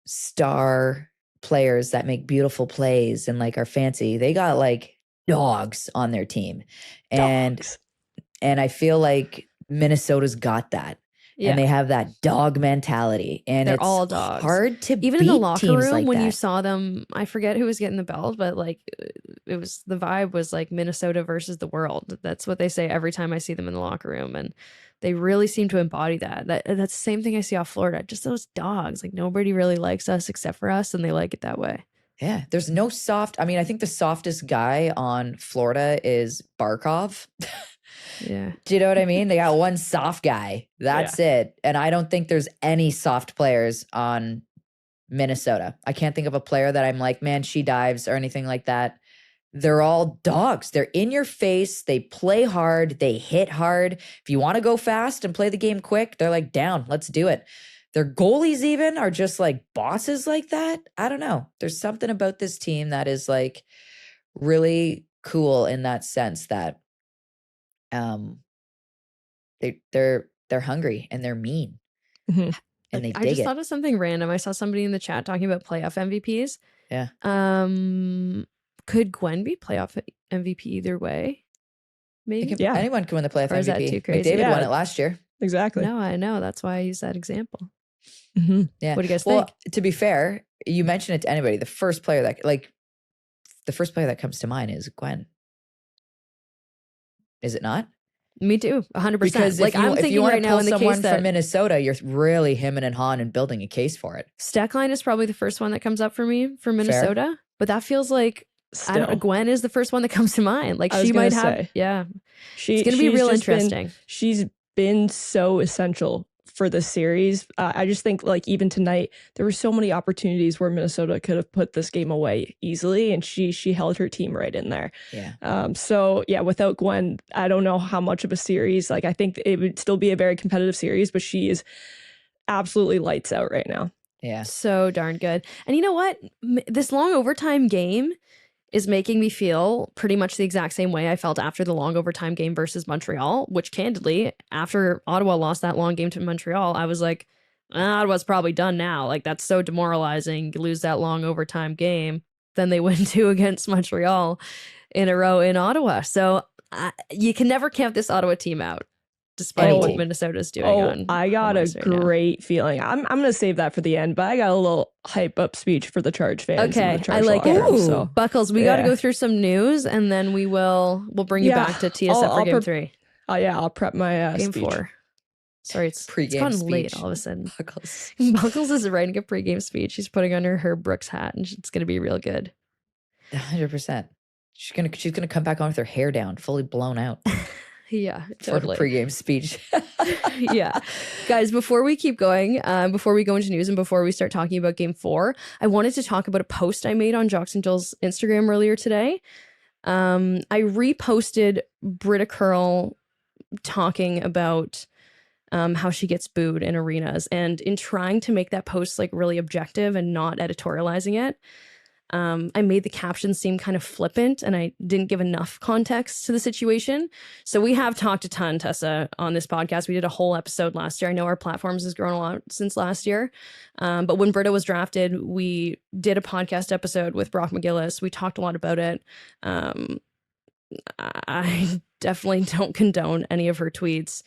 star players that make beautiful plays and like are fancy. They got like dogs on their team. And I feel like Minnesota's got that. Yeah. And they have that dog mentality. And they're it's all dogs. Hard to even beat in the locker teams room like when that. you saw them. I forget who was getting the belt, but like it was, the vibe was like Minnesota versus the world. That's what they say every time I see them in the locker room, and they really seem to embody that. That's the same thing I see off Florida. Just those dogs. Like nobody really likes us except for us, and they like it that way. Yeah, there's no soft. I mean, I think the softest guy on Florida is Barkov. Yeah. Do you know what I mean? They got one soft guy. That's it. And I don't think there's any soft players on Minnesota. I can't think of a player that I'm like, man, she dives or anything like that. They're all dogs. They're in your face. They play hard. They hit hard. If you want to go fast and play the game quick, they're like, down, let's do it. Their goalies even are just like bosses like that. I don't know. There's something about this team that is like really cool in that sense that they're hungry and they're mean. Mm-hmm. And they I dig just it. thought of something random. I saw somebody in the chat talking about playoff MVPs. Yeah. Could Gwen be playoff MVP either way? Maybe. Yeah. Anyone can win the playoff Or is MVP. that too crazy? David won it last year. Exactly. No, I know. That's why I use that example. Mm-hmm. Yeah. What do you guys well, think? To be fair, you mention it to anybody. The first player that comes to mind is Gwen. Is it not? Me too, 100%. Because like I'm if thinking you want right to now pull in the someone case that from Minnesota, you're really hemming and hawing and building a case for it. Steckline is probably the first one that comes up for me for Minnesota, Fair. But that feels like Gwen is the first one that comes to mind. Like she might have, it's going to be real interesting. She's been so essential for the series. I just think like even tonight, there were so many opportunities where Minnesota could have put this game away easily, and she held her team right in there. Yeah. So yeah, without Gwen, I don't know how much of a series. Like I think it would still be a very competitive series, but she is absolutely lights out right now. Yeah. So darn good. And you know what? This long overtime game is making me feel pretty much the exact same way I felt after the long overtime game versus Montreal, which candidly, after Ottawa lost that long game to Montreal, I was like, Ottawa's probably done now. Like, that's so demoralizing. You lose that long overtime game. Then they win 2 against Montreal in a row in Ottawa. So you can never count this Ottawa team out, despite what Minnesota's doing. I got a great feeling. I'm going to save that for the end, but I got a little hype up speech for the Charge fans. Okay, Charge I like it. Room, so. Buckles, we got to go through some news, and then we'll bring you back to TSF for Game 3. I'll prep my Game speech. 4. Sorry, it's gotten late all of a sudden. Buckles is writing a pregame speech. She's putting on her Herb Brooks hat, and it's going to be real good. 100%. She's gonna come back on with her hair down, fully blown out. Yeah, totally. For a pregame speech. Yeah. Guys, before we keep going, before we go into news and before we start talking about Game 4, I wanted to talk about a post I made on Jocks and Jill's Instagram earlier today. I reposted Britta Curl talking about how she gets booed in arenas. And in trying to make that post like really objective and not editorializing it, I made the caption seem kind of flippant, and I didn't give enough context to the situation. So we have talked a ton, Tessa, on this podcast. We did a whole episode last year. I know our platforms has grown a lot since last year. But when Britta was drafted, we did a podcast episode with Brock McGillis. We talked a lot about it. I definitely don't condone any of her tweets.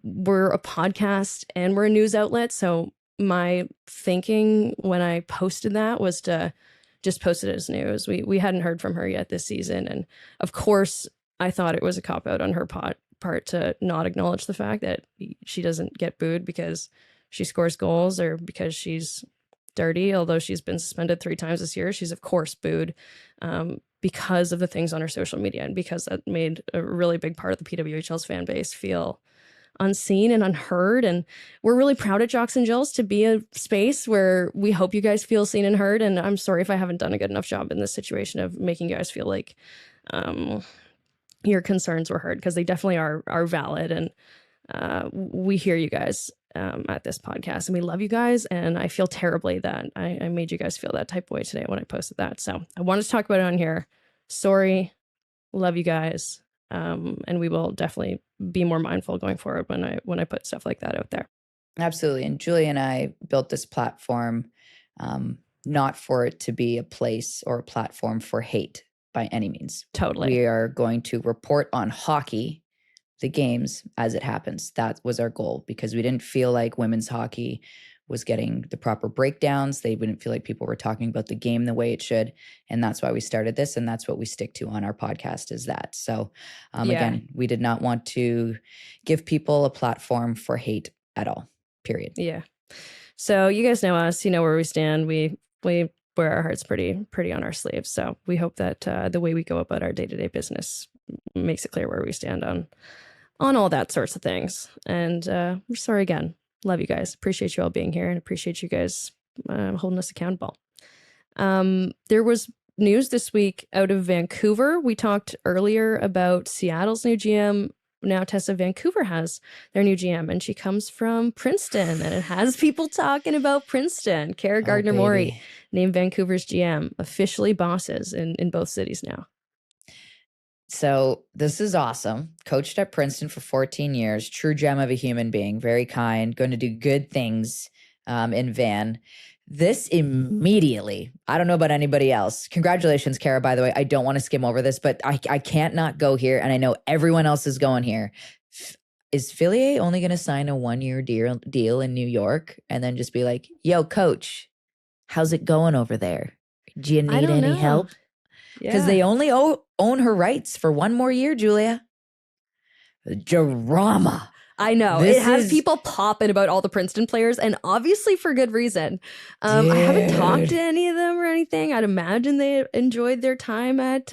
We're a podcast and we're a news outlet, so my thinking when I posted that was to just post it as news. We hadn't heard from her yet this season, and of course I thought it was a cop-out on her part to not acknowledge the fact that she doesn't get booed because she scores goals or because she's dirty. Although she's been suspended 3 times this year, she's of course booed because of the things on her social media, and because that made a really big part of the PWHL's fan base feel unseen and unheard. And we're really proud at Jocks and Jills to be a space where we hope you guys feel seen and heard. And I'm sorry if I haven't done a good enough job in this situation of making you guys feel like your concerns were heard, because they definitely are valid. And we hear you guys at this podcast, and we love you guys. And I feel terribly that I made you guys feel that type of way today when I posted that. So I wanted to talk about it on here. Sorry. Love you guys. And we will definitely be more mindful going forward when I put stuff like that out there. Absolutely. And Julie and I built this platform not for it to be a place or a platform for hate by any means. Totally. We are going to report on hockey, the games as it happens. That was our goal, because we didn't feel like women's hockey was getting the proper breakdowns. They wouldn't feel like people were talking about the game the way it should. And that's why we started this. And that's what we stick to on our podcast, is that. So again, we did not want to give people a platform for hate at all, period. Yeah. So you guys know us, you know where we stand. We wear our hearts pretty on our sleeves. So we hope that the way we go about our day-to-day business makes it clear where we stand on all that sorts of things. And we're sorry again. Love you guys. Appreciate you all being here, and appreciate you guys holding us accountable. There was news this week out of Vancouver. We talked earlier about Seattle's new GM. Now Tessa, Vancouver has their new GM, and she comes from Princeton, and it has people talking about Princeton. Kara Gardner-Murray named Vancouver's GM, officially bosses in both cities now. So this is awesome. Coached at Princeton for 14 years, true gem of a human being, very kind, going to do good things in Van. This immediately, I don't know about anybody else. Congratulations, Kara, by the way. I don't want to skim over this, but I can't not go here, and I know everyone else is going here. Is Fillier only going to sign a 1-year deal in New York and then just be like, yo, coach, how's it going over there? Do you need any help? Because they only own her rights for 1 more year, Julia. Drama. I know. It has people popping about all the Princeton players, and obviously for good reason. I haven't talked to any of them or anything. I'd imagine they enjoyed their time at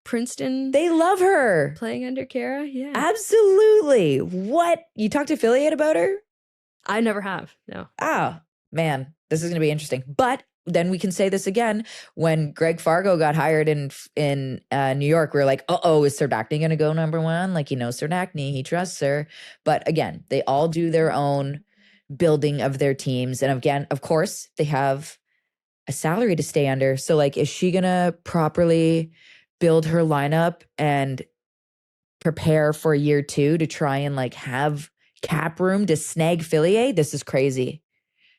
Princeton. They love her. Playing under Kara. Yeah. Absolutely. What? You talked to Affiliate about her? I never have. No. Oh, man. This is going to be interesting. But then we can say this again. When Greg Fargo got hired in New York, we were like, uh-oh, is Serdachny going to go number 1? Like, he knows Serdachny. He trusts her. But again, they all do their own building of their teams. And again, of course, they have a salary to stay under. So, like, is she going to properly build her lineup and prepare for year 2 to try and, like, have cap room to snag Fillier? This is crazy.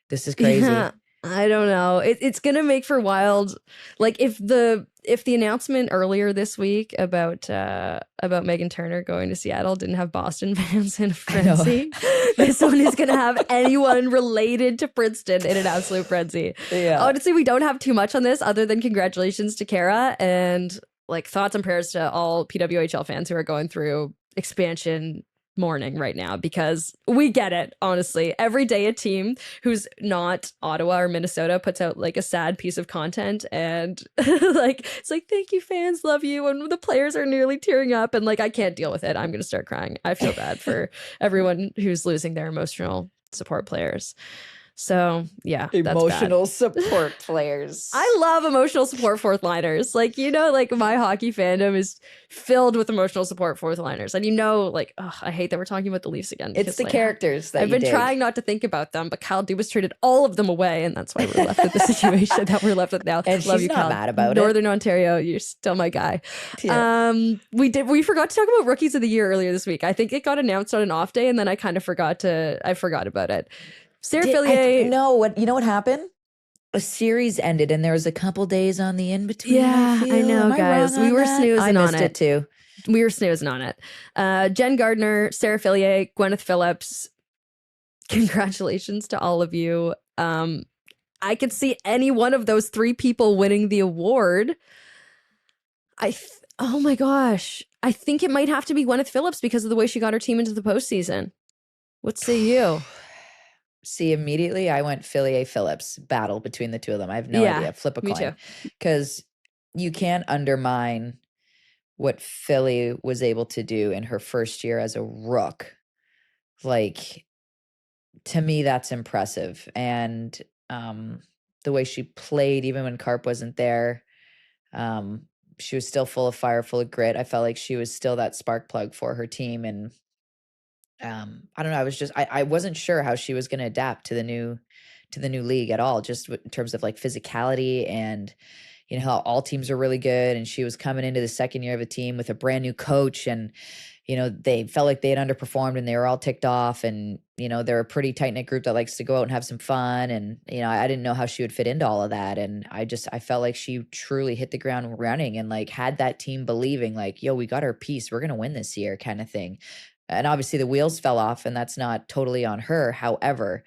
This is crazy. Yeah. I don't know. It's gonna make for wild. Like, if the announcement earlier this week about Megan Turner going to Seattle didn't have Boston fans in a frenzy, this one is gonna have anyone related to Princeton in an absolute frenzy. Yeah. Honestly, we don't have too much on this other than congratulations to Kara, and like thoughts and prayers to all PWHL fans who are going through expansion mourning right now, because we get it. Honestly, every day a team who's not Ottawa or Minnesota puts out like a sad piece of content, and like it's like, thank you fans, love you, and the players are nearly tearing up, and like I can't deal with it. I'm gonna start crying. I feel bad for everyone who's losing their emotional support players. So yeah, that's bad. Emotional support players. I love emotional support fourth liners. Like, like my hockey fandom is filled with emotional support fourth liners. And like, I hate that we're talking about the Leafs again. It's the like, characters that I've been trying not to think about them, but Kyle Dubas traded all of them away, and that's why we're left with the situation that we're left with now. And Love she's you, not Kyle. mad about Northern Ontario, you're still my guy. Yeah. We forgot to talk about rookies of the year earlier this week. I think it got announced on an off day, and then I kind of forgot about it. Sarah Fillier. No, you know what happened? A series ended and there was a couple days on the in-between. Yeah, I know, guys. We were snoozing on it. I missed it too. We were snoozing on it. Jen Gardner, Sarah Fillier, Gwyneth Phillips. Congratulations to all of you. I could see any one of those three people winning the award. Oh my gosh. I think it might have to be Gwyneth Phillips because of the way she got her team into the postseason. What say you? See, immediately I went Fillier Phillips, battle between the two of them. I have no idea. Flip a coin. Me too. Because you can't undermine what Philly was able to do in her first year as a rook. Like, to me, that's impressive. And the way she played, even when Carp wasn't there, she was still full of fire, full of grit. I felt like she was still that spark plug for her team. And I don't know. I wasn't sure how she was going to adapt to the new league at all, just in terms of like physicality and, how all teams are really good. And she was coming into the second year of a team with a brand new coach and, they felt like they had underperformed and they were all ticked off and, they're a pretty tight knit group that likes to go out and have some fun. And, I didn't know how she would fit into all of that. And I felt like she truly hit the ground running and like had that team believing like, yo, we got our piece. We're going to win this year kind of thing. And obviously the wheels fell off and that's not totally on her. However,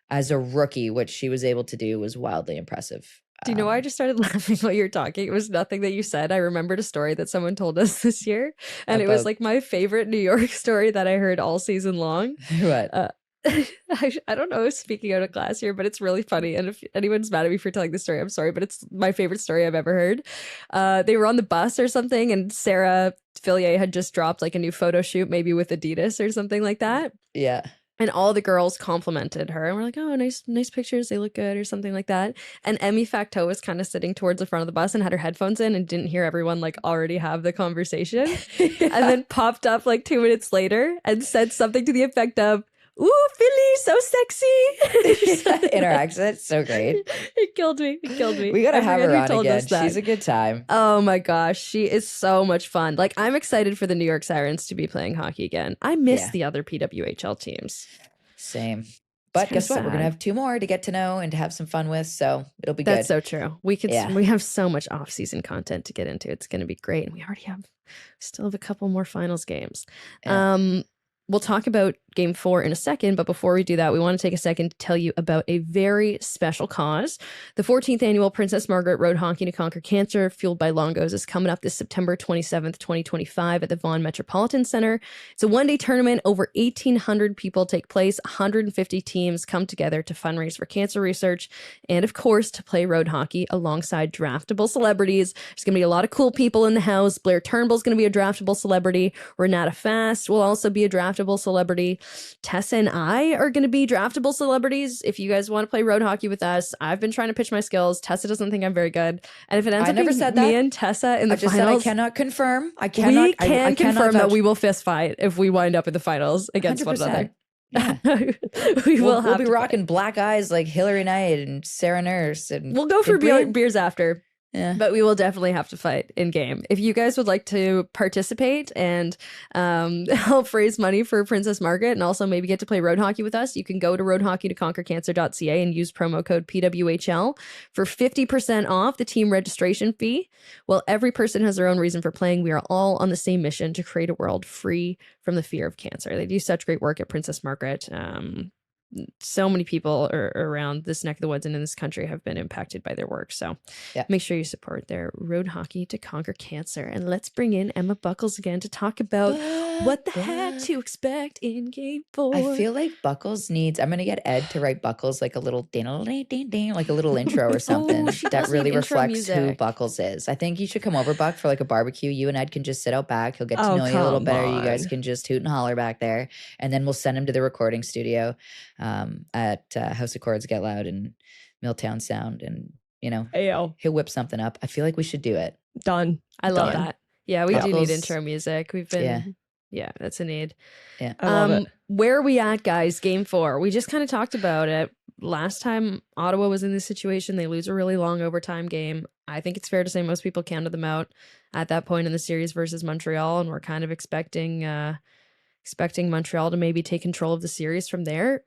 as a rookie, what she was able to do was wildly impressive. Do you know why I just started laughing while you were talking? It was nothing that you said. I remembered a story that someone told us this year. And it was like my favorite New York story that I heard all season long. What? I don't know, speaking out of class here, but it's really funny. And if anyone's mad at me for telling this story, I'm sorry, but it's my favorite story I've ever heard. They were on the bus or something, and Sarah Fillier had just dropped like a new photo shoot, maybe with Adidas or something like that. Yeah. And all the girls complimented her and were like, oh, nice pictures. They look good or something like that. And Emmy Facto was kind of sitting towards the front of the bus and had her headphones in and didn't hear everyone like already have the conversation. Yeah. And then popped up like 2 minutes later and said something to the effect of, ooh, Philly, so sexy. In her accent, so great. It killed me. We gotta have her on again. She's a good time. Oh my gosh, she is so much fun. Like, I'm excited for the New York Sirens to be playing hockey again. I miss the other PWHL teams. Same. But guess what? We're gonna have 2 more to get to know and to have some fun with, so it'll be good. That's so true. We have so much off-season content to get into. It's gonna be great. And we still have a couple more finals games. Yeah. We'll talk about Game 4 in a second, but before we do that, we want to take a second to tell you about a very special cause. The 14th annual Princess Margaret Road Hockey to Conquer Cancer, fueled by Longos, is coming up this September 27th, 2025 at the Vaughan Metropolitan Center. It's a one-day tournament. Over 1,800 people take place. 150 teams come together to fundraise for cancer research and, of course, to play road hockey alongside draftable celebrities. There's going to be a lot of cool people in the house. Blair Turnbull's going to be a draftable celebrity. Renata Fast will also be a draftable celebrity. Tessa and I are going to be draftable celebrities. If you guys want to play road hockey with us, I've been trying to pitch my skills. Tessa doesn't think I'm very good. And if it ends up being me and Tessa in the finals, I cannot confirm. We can confirm that we will fist fight if we wind up in the finals against 100%. One another. Yeah. We'll be rocking black eyes like Hillary Knight and Sarah Nurse. And we'll go for beers after. Yeah. But we will definitely have to fight in game. If you guys would like to participate and help raise money for Princess Margaret and also maybe get to play road hockey with us, you can go to roadhockeytoconquercancer.ca and use promo code PWHL for 50% off the team registration fee. Well, every person has their own reason for playing. We are all on the same mission to create a world free from the fear of cancer. They do such great work at Princess Margaret. So many people around this neck of the woods and in this country have been impacted by their work. So make sure you support their Road Hockey to Conquer Cancer. And let's bring in Emma Buckles again to talk about what the heck to expect in Game 4. I feel like Buckles needs, I'm going to get Ed to write Buckles like a little ding, like a little intro or something that really reflects who Buckles is. I think you should come over, Buck, for like a barbecue. You and Ed can just sit out back. He'll get to know you a little better. You guys can just hoot and holler back there. And then we'll send him to the recording studio. at House of Chords Get Loud in Milltown Sound, and Ayo, he'll whip something up. I feel like we should do it. done. I love Done. that. Yeah, we do need Buckles. intro music. We've been, yeah, that's a need. Yeah. I love it. Where are we at, guys? Game 4. We just kind of talked about it. Last time Ottawa was in this situation, they lose a really long overtime game. I think it's fair to say most people counted them out at that point in the series versus Montreal, and we're kind of expecting Montreal to maybe take control of the series from there.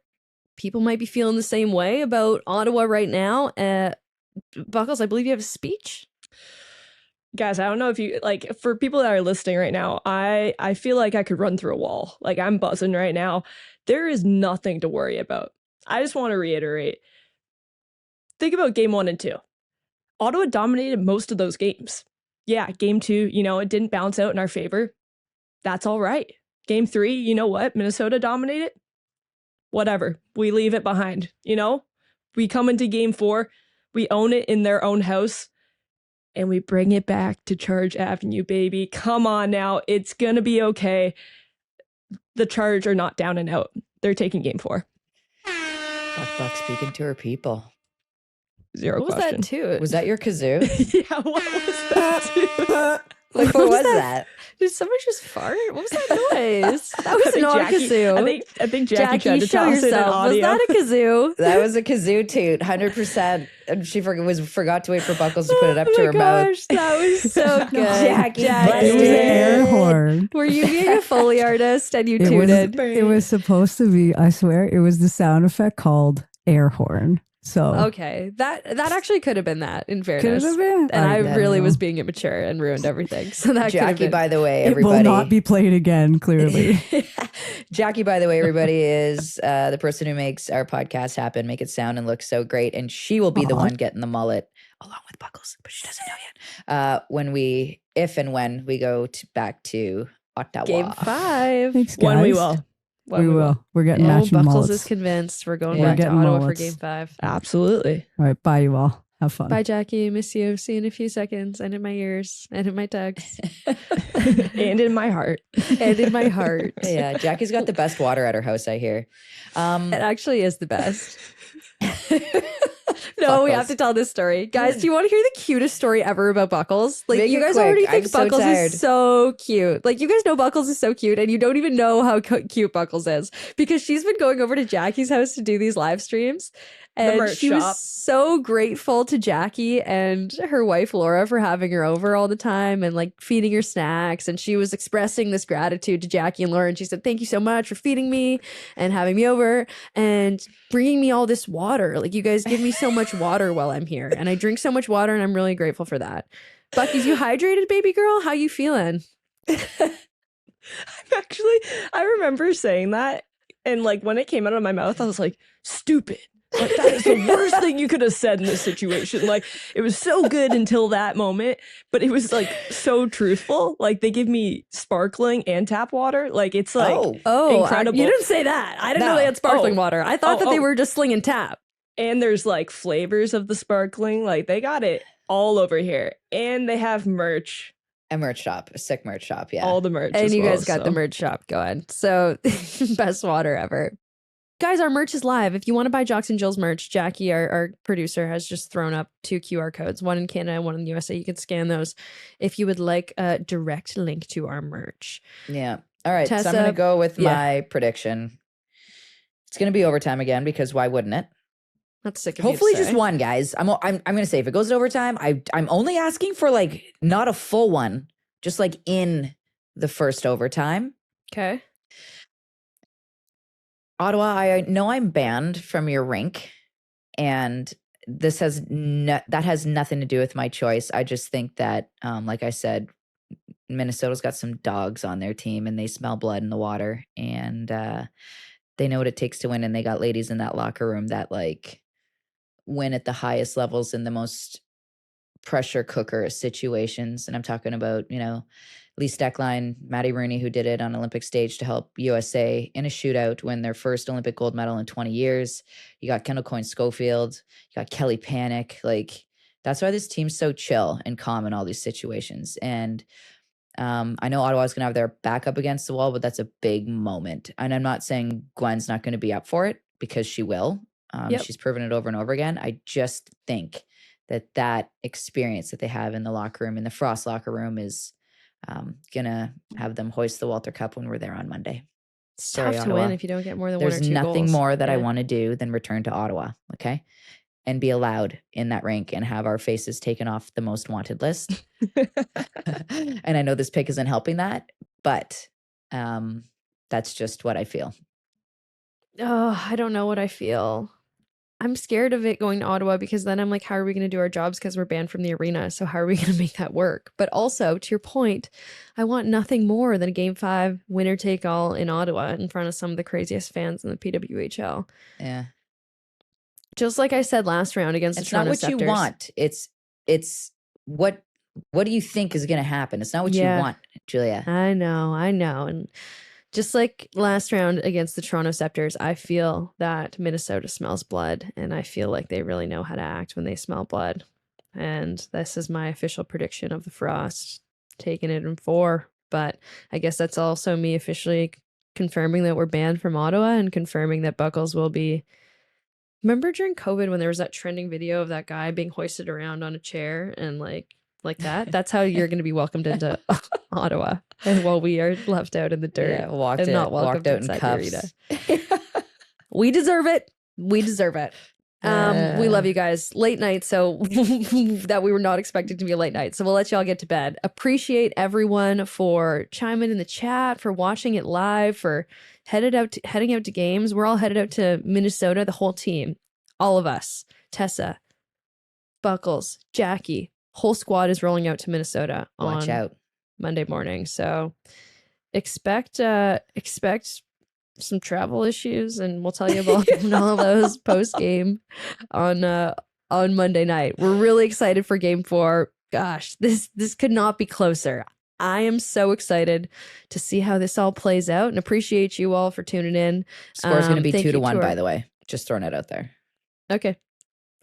People might be feeling the same way about Ottawa right now. Buckles, I believe you have a speech. Guys, I don't know if you for people that are listening right now, I feel like I could run through a wall. Like, I'm buzzing right now. There is nothing to worry about. I just want to reiterate. Think about game 1 and 2. Ottawa dominated most of those games. Yeah, game 2, it didn't bounce out in our favor. That's all right. Game 3, you know what? Minnesota dominated. Whatever. We leave it behind. We come into game 4, we own it in their own house, and we bring it back to Charge Avenue, baby. Come on now. It's going to be okay. The Charge are not down and out. They're taking game 4. Buck speaking to her people. Zero What was question. that too? Was that your kazoo? Yeah, what was that too? Like, what was that? Did someone just fart? What was that noise? That was I think not Jackie- a kazoo. I think Jackie tried to show toss in an yourself. Was audio. that a kazoo? That was a kazoo toot, 100%. And she forgot to wait for Buckles to put it up to her mouth. That was so good. Jackie, Jackie. It was an air horn. Were you being a Foley artist and you It was, tooted? it was supposed to be, I swear, it was the sound effect called air horn. So Okay, that actually could have been that, in could fairness. it have been? And I don't really know. was being immature and ruined everything. So that could have Jackie, been. by the way, It will everybody. not be played again, clearly. Jackie, by the way, everybody, is the person who makes our podcast happen, make it sound and look so great. And she will be the Aw. one getting the mullet along with Buckles, but she doesn't know yet. If and when we go back to Ottawa. Game 5. Thanks, guys. When we will. We will. We're getting Oh, matching Buckles mullets. is convinced. We're going Yeah. back to Getting Ottawa mullets. for game 5. Absolutely. All right. Bye, you all. Have fun. Bye, Jackie. Miss you. See you in a few seconds. And in my ears. And in my tugs. And in my heart. And in my heart. Yeah, Jackie's got the best water at her house, I hear. It actually is the best. No, we have to tell this story. Guys, do you want to hear the cutest story ever about Buckles? Like, Make you it guys quick. already I'm think so Buckles tired. is so cute. Like, you guys know Buckles is so cute, and you don't even know how cute Buckles is because she's been going over to Jackie's house to do these live streams. And merch she shop. was so grateful to Jackie and her wife Laura for having her over all the time and like feeding her snacks. And she was expressing this gratitude to Jackie and Laura. And she said, "Thank you so much for feeding me and having me over and bringing me all this water. Like, you guys give me so much water while I'm here. And I drink so much water and I'm really grateful for that." Bucky's, you hydrated, baby girl? How you feeling? Actually, I remember saying that. And like when it came out of my mouth, I was like, stupid. Like, that is the worst thing you could have said in this situation. Like, it was so good until that moment, but it was like so truthful. Like, they give me sparkling and tap water. Like, it's like, Oh, incredible. you didn't say that. I didn't know No. they had sparkling Oh. water. I thought that they Oh. were just slinging tap. and there's like flavors of the sparkling. Like, they got it all over here. And they have merch, A merch shop, a sick merch shop, yeah. all the merch. And as you well, guys got the so. merch shop going. So best water ever. Guys, our merch is live. If you want to buy Jocks and Jill's merch, Jackie, our producer, has just thrown up 2 QR codes, one in Canada and one in the USA. You can scan those if you would like a direct link to our merch. Yeah. All right. So I'm Tessa, going to go with yeah. my prediction. It's going to be overtime again because why wouldn't it? That's sick of you to Hopefully just say. one, guys. I'm going to say if it goes to overtime, I'm only asking for like not a full one, just like in the first overtime. Okay. Ottawa, I know I'm banned from your rink, and this has that has nothing to do with my choice. I just think that, like I said, Minnesota's got some dogs on their team, and they smell blood in the water, and they know what it takes to win, and they got ladies in that locker room that like win at the highest levels in the most pressure cooker situations. And I'm talking about, Lee Steckline, Maddie Rooney, who did it on Olympic stage to help USA in a shootout win their first Olympic gold medal in 20 years. You got Kendall Coyne-Schofield. You got Kelly Panic. Like, that's why this team's so chill and calm in all these situations. And I know Ottawa's going to have their back up against the wall, but that's a big moment. And I'm not saying Gwen's not going to be up for it, because she will. Yep. She's proven it over and over again. I just think that experience that they have in the locker room, in the Frost locker room, is gonna have them hoist the Walter Cup when we're there on Monday. It's Sorry, tough to Ottawa. win if you don't get more than one or There's two goals. nothing more that I Yeah. want to do than return to Ottawa, okay? And be allowed in that rink and have our faces taken off the most wanted list. And I know this pick isn't helping that, but that's just what I feel. Oh, I don't know what I feel. I'm scared of it going to Ottawa because then I'm like, how are we going to do our jobs because we're banned from the arena? So how are we going to make that work? But also, to your point, I want nothing more than a Game 5 winner take all in Ottawa in front of some of the craziest fans in the PWHL. Yeah. Just like I said last round against It's the not Toronto what you Scepters. want. It's what do you think is going to happen? It's not what you Yeah. want, Julia. I know. And just like last round against the Toronto Scepters, I feel that Minnesota smells blood, and I feel like they really know how to act when they smell blood. And this is my official prediction of the Frost, taking it in 4. But I guess that's also me officially confirming that we're banned from Ottawa and confirming that Buckles will be. Remember during COVID when there was that trending video of that guy being hoisted around on a chair and like that? That's how you're going to be welcomed into Ottawa, and while we are left out in the dirt. Yeah, walked and not welcomed out in inside the cuffs. arena. We deserve it. We deserve it. We love you guys. Late night, so that we were not expecting to be a late night. So we'll let y'all get to bed. Appreciate everyone for chiming in the chat, for watching it live, for heading out to games. We're all headed out to Minnesota, the whole team. All of us. Tessa, Buckles, Jackie, whole squad is rolling out to Minnesota Watch on out. Monday morning. So expect some travel issues, and we'll tell you about all of those post game on Monday night. We're really excited for Game 4. Gosh, this could not be closer. I am so excited to see how this all plays out, and appreciate you all for tuning in. Score's going to be Thank 2-1, you to by the way. Just throwing it out there. Okay,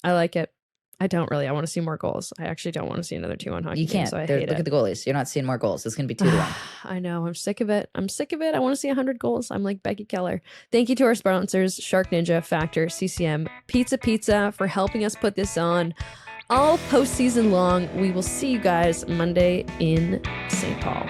I like it. I don't really. I want to see more goals. I actually don't want to see another 2-1 hockey You game, can't. so I Look hate at it. the goalies. You're not seeing more goals. It's going to be 2-1. I know. I'm sick of it. I want to see 100 goals. I'm like Becky Kellar. Thank you to our sponsors, Shark Ninja, Factor, CCM, Pizza for helping us put this on all postseason long. We will see you guys Monday in St. Paul.